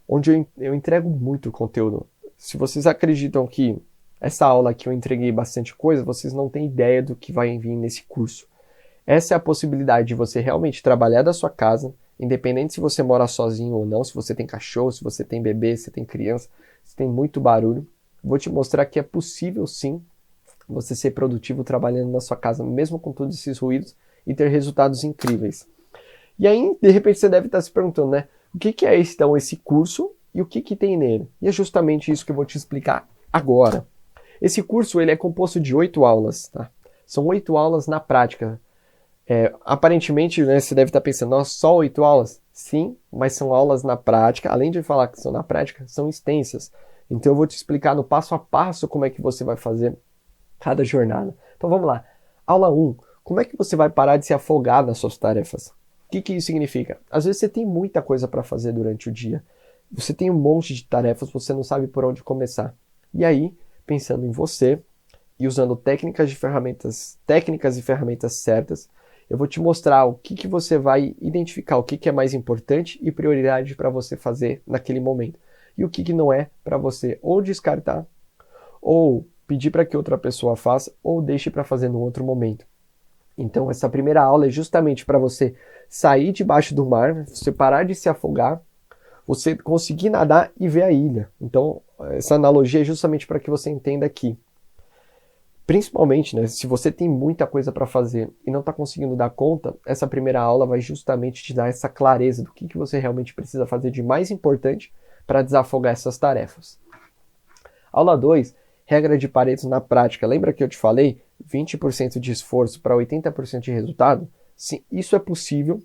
onde eu entrego muito conteúdo. Se vocês acreditam que essa aula aqui eu entreguei bastante coisa, vocês não têm ideia do que vai vir nesse curso. Essa é a possibilidade de você realmente trabalhar da sua casa, independente se você mora sozinho ou não, se você tem cachorro, se você tem bebê, se tem criança, se tem muito barulho. Vou te mostrar que é possível sim você ser produtivo trabalhando na sua casa, mesmo com todos esses ruídos, e ter resultados incríveis. E aí, de repente, você deve estar se perguntando, né? O que é então esse curso e o que tem nele? E é justamente isso que eu vou te explicar agora. Esse curso ele é composto de 8 aulas, tá? São 8 aulas na prática. Aparentemente, né, você deve estar pensando, nossa, só 8 aulas? Sim, mas são aulas na prática. Além de falar que são na prática, são extensas. Então eu vou te explicar no passo a passo como é que você vai fazer cada jornada. Então vamos lá. Aula 1. Como é que você vai parar de se afogar nas suas tarefas? O que isso significa? Às vezes você tem muita coisa para fazer durante o dia. Você tem um monte de tarefas, você não sabe por onde começar. E aí, pensando em você e usando técnicas e ferramentas certas, eu vou te mostrar o que você vai identificar, o que é mais importante e prioridade para você fazer naquele momento. E o que não é para você ou descartar, ou pedir para que outra pessoa faça, ou deixe para fazer no outro momento. Então, essa primeira aula é justamente para você sair debaixo do mar, você parar de se afogar, você conseguir nadar e ver a ilha. Então, essa analogia é justamente para que você entenda que, principalmente, né, se você tem muita coisa para fazer e não está conseguindo dar conta, essa primeira aula vai justamente te dar essa clareza do que você realmente precisa fazer de mais importante para desafogar essas tarefas. Aula 2, regra de Pareto na prática. Lembra que eu te falei? 20% de esforço para 80% de resultado? Sim, isso é possível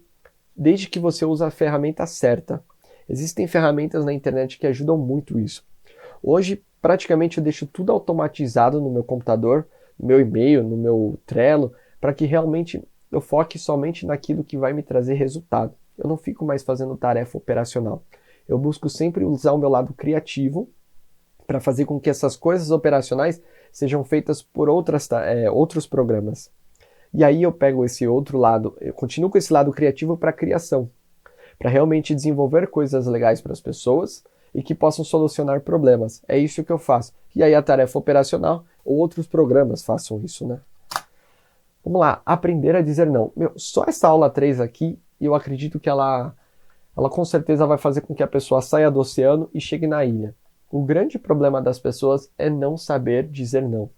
desde que você use a ferramenta certa. Existem ferramentas na internet que ajudam muito isso. Hoje, praticamente eu deixo tudo automatizado no meu computador, no meu e-mail, no meu Trello, para que realmente eu foque somente naquilo que vai me trazer resultado. Eu não fico mais fazendo tarefa operacional. Eu busco sempre usar o meu lado criativo para fazer com que essas coisas operacionais sejam feitas por outros programas. E aí eu pego esse outro lado, eu continuo com esse lado criativo para a criação, para realmente desenvolver coisas legais para as pessoas e que possam solucionar problemas. É isso que eu faço. E aí a tarefa operacional ou outros programas façam isso, né? Vamos lá, aprender a dizer não. Só essa aula 3 aqui, eu acredito que ela com certeza vai fazer com que a pessoa saia do oceano e chegue na ilha. O grande problema das pessoas é não saber dizer não.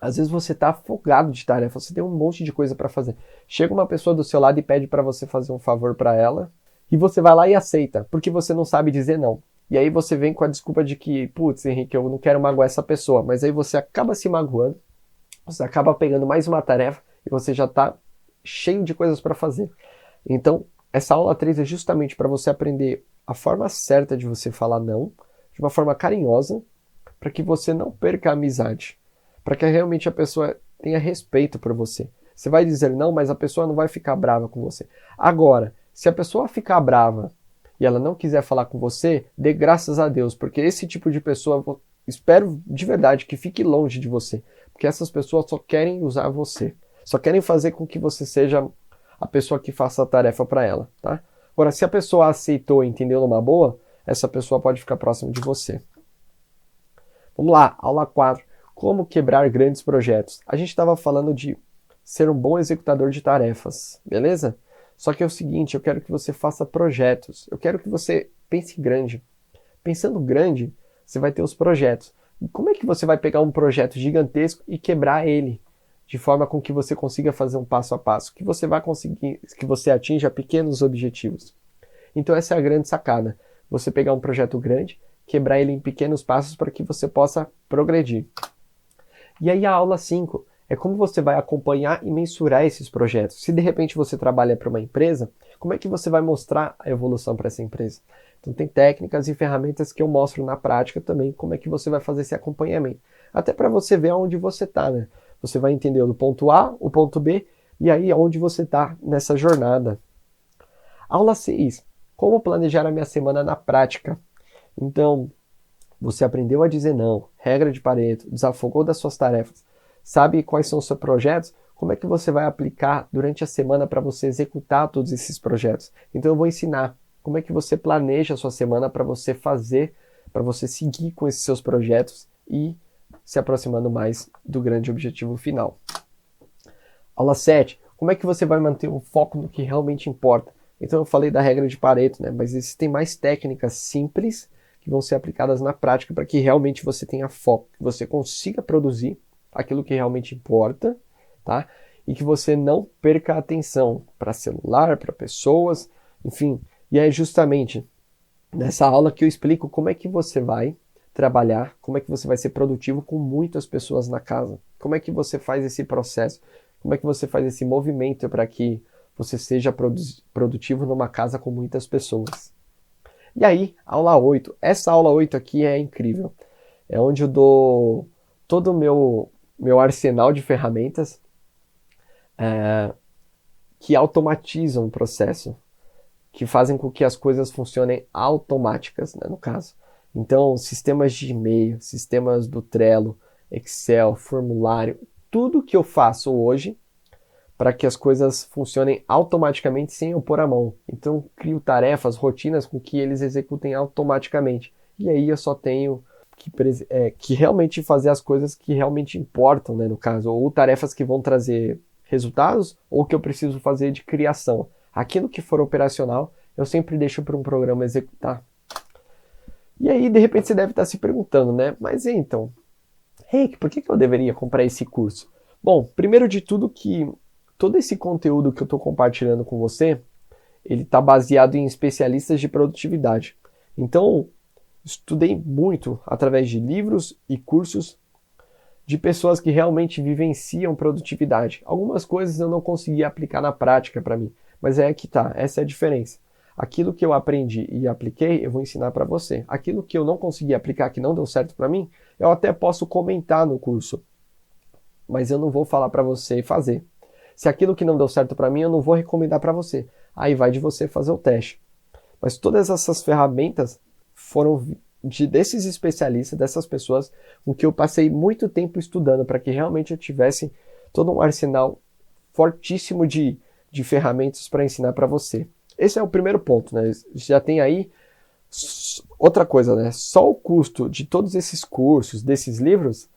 Às vezes você está afogado de tarefa, você tem um monte de coisa para fazer. Chega uma pessoa do seu lado e pede para você fazer um favor para ela, e você vai lá e aceita, porque você não sabe dizer não. E aí você vem com a desculpa de que, putz, Henrique, eu não quero magoar essa pessoa, mas aí você acaba se magoando, você acaba pegando mais uma tarefa e você já está cheio de coisas para fazer. Então, essa aula 3 é justamente para você aprender a forma certa de você falar não, de uma forma carinhosa, para que você não perca a amizade, para que realmente a pessoa tenha respeito por você. Você vai dizer não, mas a pessoa não vai ficar brava com você. Agora, se a pessoa ficar brava e ela não quiser falar com você, dê graças a Deus, porque esse tipo de pessoa, eu espero de verdade que fique longe de você, porque essas pessoas só querem usar você, só querem fazer com que você seja a pessoa que faça a tarefa para ela, tá? Agora, se a pessoa aceitou e entendeu numa boa, essa pessoa pode ficar próximo de você. Vamos lá, aula 4. Como quebrar grandes projetos. A gente estava falando de ser um bom executador de tarefas, beleza? Só que é o seguinte, eu quero que você faça projetos. Eu quero que você pense grande. Pensando grande, você vai ter os projetos. E como é que você vai pegar um projeto gigantesco e quebrar ele? De forma com que você consiga fazer um passo a passo, que você vai conseguir, que você atinja pequenos objetivos. Então essa é a grande sacada. Você pegar um projeto grande, quebrar ele em pequenos passos para que você possa progredir. E aí a aula 5 é como você vai acompanhar e mensurar esses projetos. Se de repente você trabalha para uma empresa, como é que você vai mostrar a evolução para essa empresa? Então tem técnicas e ferramentas que eu mostro na prática também, como é que você vai fazer esse acompanhamento. Até para você ver onde você está, né? Você vai entender o ponto A, o ponto B, e aí onde você está nessa jornada. Aula 6. Como planejar a minha semana na prática? Então, você aprendeu a dizer não, regra de Pareto, desafogou das suas tarefas, sabe quais são os seus projetos? Como é que você vai aplicar durante a semana para você executar todos esses projetos? Então eu vou ensinar como é que você planeja a sua semana para você fazer, para você seguir com esses seus projetos e se aproximando mais do grande objetivo final. Aula 7. Como é que você vai manter o foco no que realmente importa? Então eu falei da regra de Pareto, né? Mas existem mais técnicas simples que vão ser aplicadas na prática para que realmente você tenha foco, que você consiga produzir aquilo que realmente importa, tá? E que você não perca a atenção para celular, para pessoas, enfim. E é justamente nessa aula que eu explico como é que você vai trabalhar, como é que você vai ser produtivo com muitas pessoas na casa. Como é que você faz esse processo, como é que você faz esse movimento para que você seja produtivo numa casa com muitas pessoas. E aí, aula 8. Essa aula 8 aqui é incrível. É onde eu dou todo o meu arsenal de ferramentas que automatizam o processo, que fazem com que as coisas funcionem automáticas, né, no caso. Então, sistemas de e-mail, sistemas do Trello, Excel, formulário, tudo que eu faço hoje para que as coisas funcionem automaticamente sem eu pôr a mão. Então, crio tarefas, rotinas com que eles executem automaticamente. E aí eu só tenho que realmente fazer as coisas que realmente importam, né, no caso, ou tarefas que vão trazer resultados, ou que eu preciso fazer de criação. Aquilo que for operacional, eu sempre deixo para um programa executar. E aí, de repente, você deve estar se perguntando, né? Mas então, Rick, por que eu deveria comprar esse curso? Bom, primeiro de tudo que todo esse conteúdo que eu estou compartilhando com você, ele está baseado em especialistas de produtividade. Então, estudei muito através de livros e cursos de pessoas que realmente vivenciam produtividade. Algumas coisas eu não consegui aplicar na prática para mim, mas é que tá, essa é a diferença. Aquilo que eu aprendi e apliquei, eu vou ensinar para você. Aquilo que eu não consegui aplicar, que não deu certo para mim, eu até posso comentar no curso, mas eu não vou falar para você fazer. Se aquilo que não deu certo para mim, eu não vou recomendar para você. Aí vai de você fazer o teste. Mas todas essas ferramentas foram desses especialistas, dessas pessoas com que eu passei muito tempo estudando para que realmente eu tivesse todo um arsenal fortíssimo de ferramentas para ensinar para você. Esse é o primeiro ponto, né? Já tem aí outra coisa, né? Só o custo de todos esses cursos, desses livros,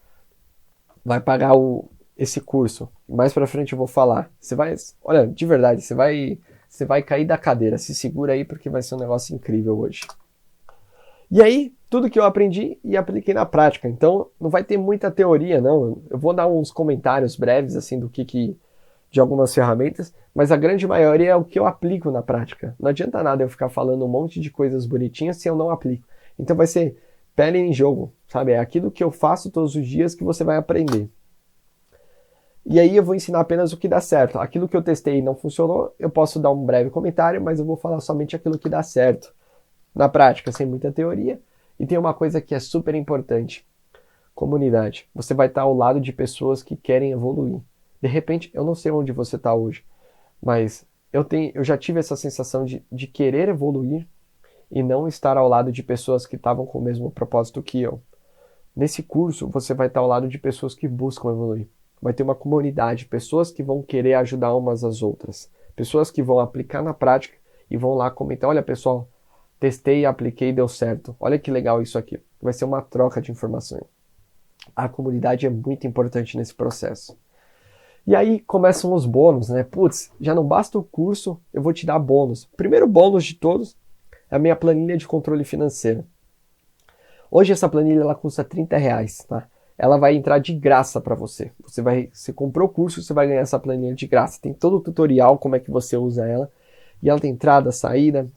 vai pagar esse curso. Mais para frente eu vou falar. Você vai, olha, de verdade, você vai cair da cadeira. Se segura aí porque vai ser um negócio incrível hoje. E aí, tudo que eu aprendi e apliquei na prática. Então, não vai ter muita teoria, não. Eu vou dar uns comentários breves, assim, do que de algumas ferramentas, mas a grande maioria é o que eu aplico na prática. Não adianta nada eu ficar falando um monte de coisas bonitinhas se eu não aplico. Então, vai ser pele em jogo, sabe? É aquilo que eu faço todos os dias que você vai aprender. E aí eu vou ensinar apenas o que dá certo. Aquilo que eu testei e não funcionou, eu posso dar um breve comentário, mas eu vou falar somente aquilo que dá certo. Na prática, sem muita teoria. E tem uma coisa que é super importante. Comunidade. Você vai estar ao lado de pessoas que querem evoluir. De repente, eu não sei onde você está hoje, mas eu já tive essa sensação de querer evoluir e não estar ao lado de pessoas que estavam com o mesmo propósito que eu. Nesse curso, você vai estar ao lado de pessoas que buscam evoluir. Vai ter uma comunidade, pessoas que vão querer ajudar umas às outras. Pessoas que vão aplicar na prática e vão lá comentar, olha pessoal, testei, apliquei, deu certo. Olha que legal isso aqui. Vai ser uma troca de informações. A comunidade é muito importante nesse processo. E aí começam os bônus, né? Putz, já não basta o curso, eu vou te dar bônus. O primeiro bônus de todos é a minha planilha de controle financeiro. Hoje essa planilha ela custa R$30, tá? Ela vai entrar de graça para você. Você comprou o curso, você vai ganhar essa planilha de graça. Tem todo o tutorial, como é que você usa ela. E ela tem entrada, saída,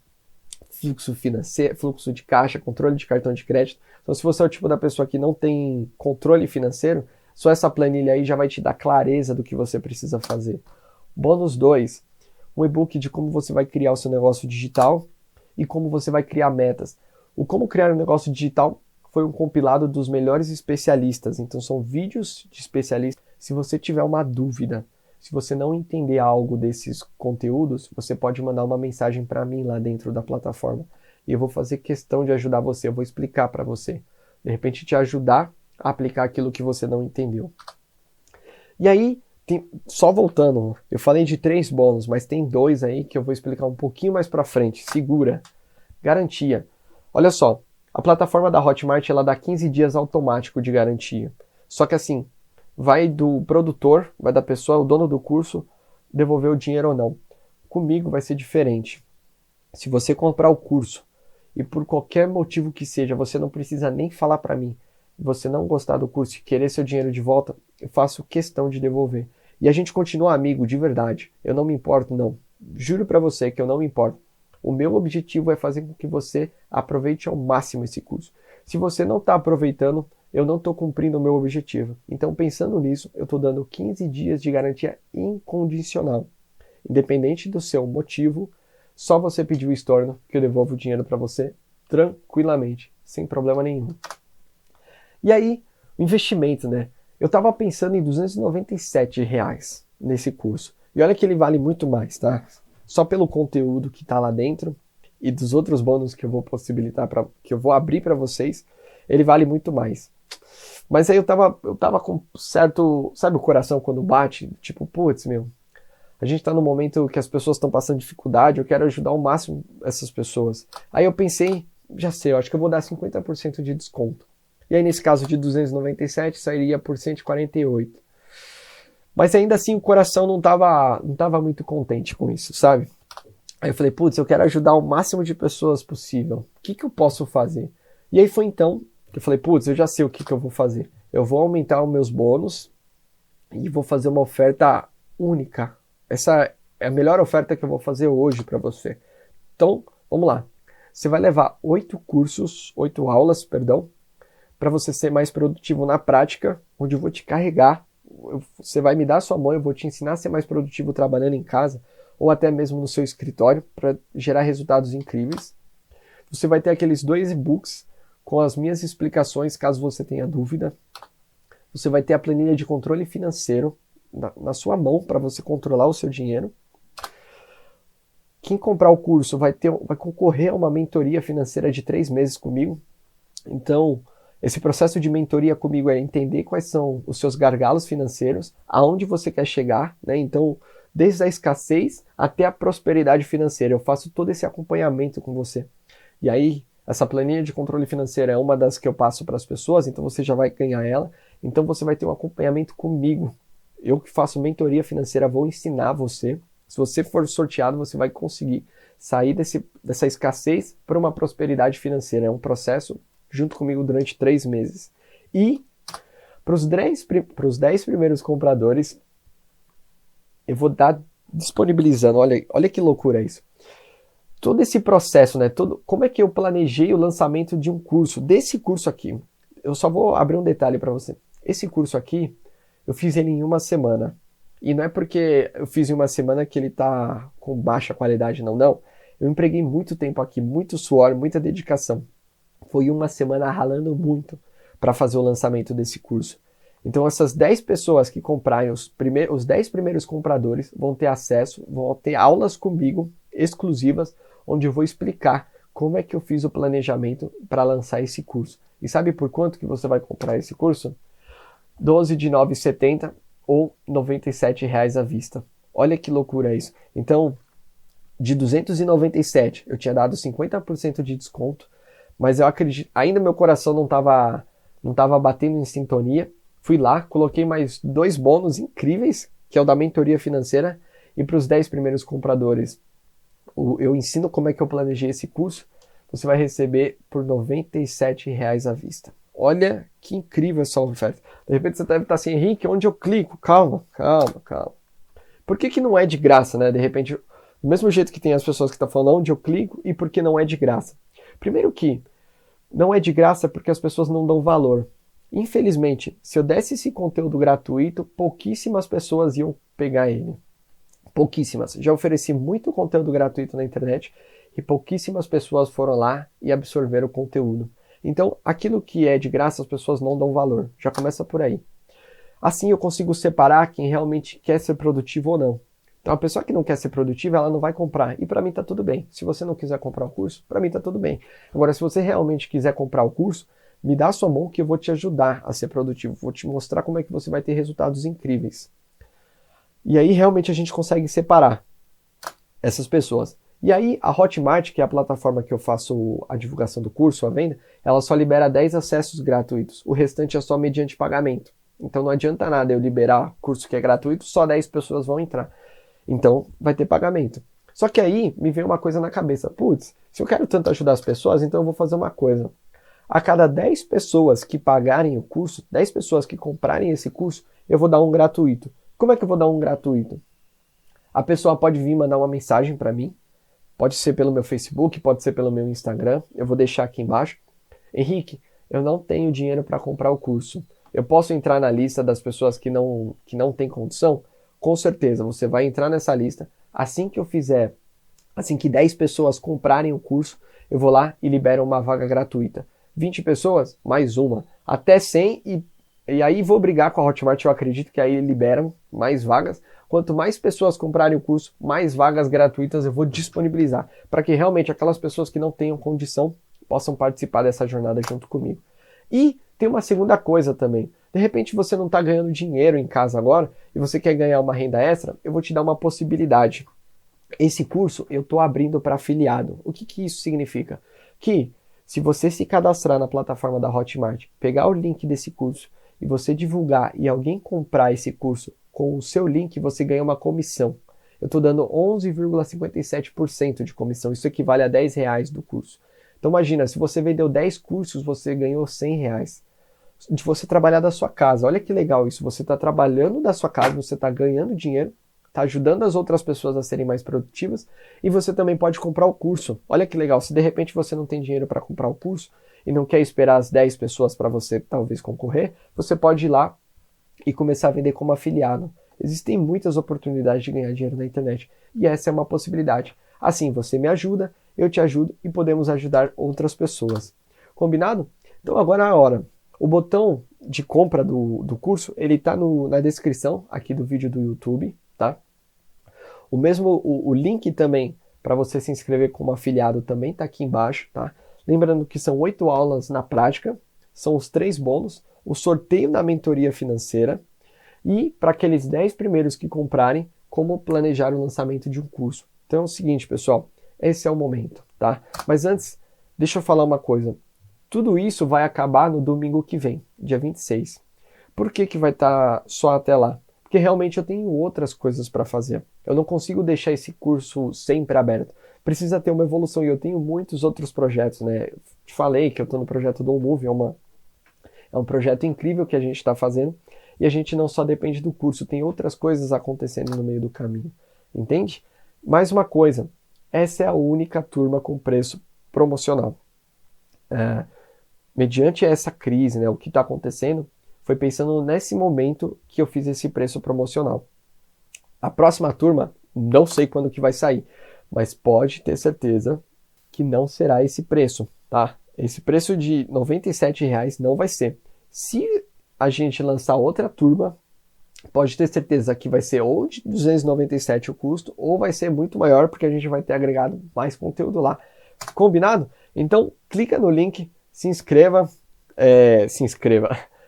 fluxo financeiro, fluxo de caixa, controle de cartão de crédito. Então se você é o tipo da pessoa que não tem controle financeiro, só essa planilha aí já vai te dar clareza do que você precisa fazer. Bônus 2, um e-book de como você vai criar o seu negócio digital e como você vai criar metas. O Como Criar um Negócio Digital foi um compilado dos melhores especialistas. Então são vídeos de especialistas. Se você tiver uma dúvida, se você não entender algo desses conteúdos, você pode mandar uma mensagem para mim lá dentro da plataforma. E eu vou fazer questão de ajudar você, eu vou explicar para você. De repente te ajudar a aplicar aquilo que você não entendeu. E aí, só voltando, eu falei de 3 bônus, mas tem 2 aí que eu vou explicar um pouquinho mais para frente. Segura. Garantia. Olha só, a plataforma da Hotmart ela dá 15 dias automático de garantia. Só que assim, vai do produtor, vai da pessoa, o dono do curso, devolver o dinheiro ou não. Comigo vai ser diferente. Se você comprar o curso e por qualquer motivo que seja, você não precisa nem falar para mim, você não gostar do curso e querer seu dinheiro de volta, eu faço questão de devolver. E a gente continua amigo de verdade. Eu não me importo, não. Juro para você que eu não me importo. O meu objetivo é fazer com que você aproveite ao máximo esse curso. Se você não está aproveitando, eu não estou cumprindo o meu objetivo. Então, pensando nisso, eu estou dando 15 dias de garantia incondicional. Independente do seu motivo, só você pedir o estorno que eu devolvo o dinheiro para você tranquilamente, sem problema nenhum. E aí, o investimento, né? Eu estava pensando em R$ 297 nesse curso. E olha que ele vale muito mais, tá? Só pelo conteúdo que está lá dentro e dos outros bônus que eu vou possibilitar, que eu vou abrir para vocês, ele vale muito mais. Mas aí eu tava com certo, sabe o coração quando bate? Tipo, putz, meu, a gente tá num momento que as pessoas estão passando dificuldade, eu quero ajudar ao máximo essas pessoas. Aí eu pensei, já sei, eu acho que eu vou dar 50% de desconto. E aí nesse caso de 297 sairia por 148. Mas ainda assim o coração não tava muito contente com isso, sabe? Aí eu falei, putz, eu quero ajudar o máximo de pessoas possível. O que eu posso fazer? E aí foi então que eu falei, putz, eu já sei o que eu vou fazer. Eu vou aumentar os meus bônus e vou fazer uma oferta única. Essa é a melhor oferta que eu vou fazer hoje para você. Então, vamos lá. Você vai levar 8 aulas, para você ser mais produtivo na prática, onde eu vou te carregar. Você vai me dar a sua mão, eu vou te ensinar a ser mais produtivo trabalhando em casa, ou até mesmo no seu escritório, para gerar resultados incríveis. Você vai ter aqueles 2 e-books com as minhas explicações, caso você tenha dúvida. Você vai ter a planilha de controle financeiro na sua mão, para você controlar o seu dinheiro. Quem comprar o curso vai concorrer a uma mentoria financeira de 3 meses comigo. Então, esse processo de mentoria comigo é entender quais são os seus gargalos financeiros, aonde você quer chegar, né? Então, desde a escassez até a prosperidade financeira, eu faço todo esse acompanhamento com você. E aí, essa planilha de controle financeiro é uma das que eu passo para as pessoas, então você já vai ganhar ela. Então, você vai ter um acompanhamento comigo. Eu que faço mentoria financeira, vou ensinar você. Se você for sorteado, você vai conseguir sair dessa escassez para uma prosperidade financeira. É um processo junto comigo durante 3 meses. E para os 10 primeiros compradores, eu vou dar disponibilizando, olha que loucura isso. Todo esse processo, né? Como é que eu planejei o lançamento de um curso, desse curso aqui. Eu só vou abrir um detalhe para você. Esse curso aqui, eu fiz ele em 1 semana. E não é porque eu fiz em 1 semana que ele está com baixa qualidade, não. Eu empreguei muito tempo aqui, muito suor, muita dedicação. Foi 1 semana ralando muito para fazer o lançamento desse curso. Então essas 10 pessoas que comprarem, os 10 primeiros compradores vão ter acesso, vão ter aulas comigo, exclusivas, onde eu vou explicar como é que eu fiz o planejamento para lançar esse curso. E sabe por quanto que você vai comprar esse curso? 12 de 9,70 ou R$ 97 à vista. Olha que loucura isso. Então, de 297, eu tinha dado 50% de desconto, mas eu acredito, ainda meu coração não estava batendo em sintonia. Fui lá, coloquei mais 2 bônus incríveis, que é o da mentoria financeira, e para os 10 primeiros compradores, eu ensino como é que eu planejei esse curso, você vai receber por R$ 97 à vista. Olha que incrível essa oferta. De repente você deve estar assim, Henrique, onde eu clico? Calma. Por que não é de graça, né? De repente, do mesmo jeito que tem as pessoas que estão falando onde eu clico e por que não é de graça. Primeiro que não é de graça porque as pessoas não dão valor. Infelizmente, se eu desse esse conteúdo gratuito, pouquíssimas pessoas iam pegar ele. Pouquíssimas. Já ofereci muito conteúdo gratuito na internet e pouquíssimas pessoas foram lá e absorveram o conteúdo. Então, aquilo que é de graça, as pessoas não dão valor. Já começa por aí. Assim, eu consigo separar quem realmente quer ser produtivo ou não. Então, a pessoa que não quer ser produtiva, ela não vai comprar. E para mim tá tudo bem. Se você não quiser comprar o curso, para mim tá tudo bem. Agora, se você realmente quiser comprar o curso, me dá a sua mão que eu vou te ajudar a ser produtivo. Vou te mostrar como é que você vai ter resultados incríveis. E aí, realmente, a gente consegue separar essas pessoas. E aí, a Hotmart, que é a plataforma que eu faço a divulgação do curso, a venda, ela só libera 10 acessos gratuitos. O restante é só mediante pagamento. Então, não adianta nada eu liberar curso que é gratuito, só 10 pessoas vão entrar. Então, vai ter pagamento. Só que aí me veio uma coisa na cabeça. Putz, se eu quero tanto ajudar as pessoas, então eu vou fazer uma coisa. A cada 10 pessoas que pagarem o curso, 10 pessoas que comprarem esse curso, eu vou dar um gratuito. Como é que eu vou dar um gratuito? A pessoa pode vir mandar uma mensagem para mim, pode ser pelo meu Facebook, pode ser pelo meu Instagram, eu vou deixar aqui embaixo. Henrique, eu não tenho dinheiro para comprar o curso. Eu posso entrar na lista das pessoas que não têm condição? Com certeza, você vai entrar nessa lista. Assim que 10 pessoas comprarem o curso, eu vou lá e libero uma vaga gratuita. 20 pessoas, mais uma. Até 100 e aí vou brigar com a Hotmart, eu acredito que aí liberam mais vagas. Quanto mais pessoas comprarem o curso, mais vagas gratuitas eu vou disponibilizar, para que realmente aquelas pessoas que não tenham condição possam participar dessa jornada junto comigo. E tem uma segunda coisa também. De repente você não está ganhando dinheiro em casa agora e você quer ganhar uma renda extra, eu vou te dar uma possibilidade. Esse curso eu estou abrindo para afiliado. O que isso significa? Que se você se cadastrar na plataforma da Hotmart, pegar o link desse curso e você divulgar e alguém comprar esse curso com o seu link, você ganha uma comissão. Eu estou dando 11,57% de comissão. Isso equivale a R$10 do curso. Então imagina, se você vendeu 10 cursos, você ganhou R$100. De você trabalhar da sua casa. Olha que legal isso. Você está trabalhando da sua casa, você está ganhando dinheiro, está ajudando as outras pessoas a serem mais produtivas e você também pode comprar o curso. Olha que legal. Se de repente você não tem dinheiro para comprar o curso e não quer esperar as 10 pessoas para você talvez concorrer, você pode ir lá e começar a vender como afiliado. Existem muitas oportunidades de ganhar dinheiro na internet e essa é uma possibilidade. Assim, você me ajuda, eu te ajudo e podemos ajudar outras pessoas. Combinado? Então agora é a hora. O botão de compra do curso, ele está na descrição aqui do vídeo do YouTube, tá? O link também para você se inscrever como afiliado também está aqui embaixo, tá? Lembrando que são 8 aulas na prática, são os 3 bônus, o sorteio da mentoria financeira e para aqueles 10 primeiros que comprarem, como planejar o lançamento de um curso. Então é o seguinte, pessoal, esse é o momento, tá? Mas antes, deixa eu falar uma coisa. Tudo isso vai acabar no domingo que vem, dia 26. Por que vai estar só até lá? Porque realmente eu tenho outras coisas para fazer. Eu não consigo deixar esse curso sempre aberto. Precisa ter uma evolução e eu tenho muitos outros projetos, né? Eu te falei que eu estou no projeto do Move, é um projeto incrível que a gente está fazendo e a gente não só depende do curso, tem outras coisas acontecendo no meio do caminho, entende? Mais uma coisa, essa é a única turma com preço promocional. Mediante essa crise, né, o que está acontecendo, foi pensando nesse momento que eu fiz esse preço promocional. A próxima turma, não sei quando que vai sair, mas pode ter certeza que não será esse preço, tá? Esse preço de R$ 97,00 não vai ser. Se a gente lançar outra turma, pode ter certeza que vai ser ou de 297 o custo, ou vai ser muito maior, porque a gente vai ter agregado mais conteúdo lá. Combinado? Então, clica no link, se inscreva.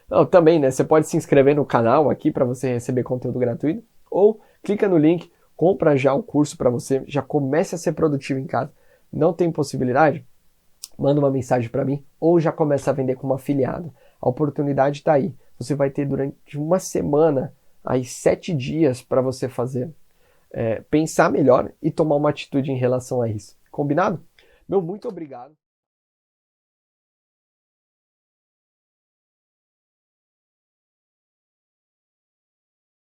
Não, também, né? Você pode se inscrever no canal aqui para você receber conteúdo gratuito, ou clica no link, compra já o curso para você, já comece a ser produtivo em casa. Não tem possibilidade? Manda uma mensagem para mim, ou já começa a vender como afiliado. A oportunidade está aí. Você vai ter durante uma semana, aí 7 dias para você fazer, pensar melhor e tomar uma atitude em relação a isso. Combinado? Meu muito obrigado.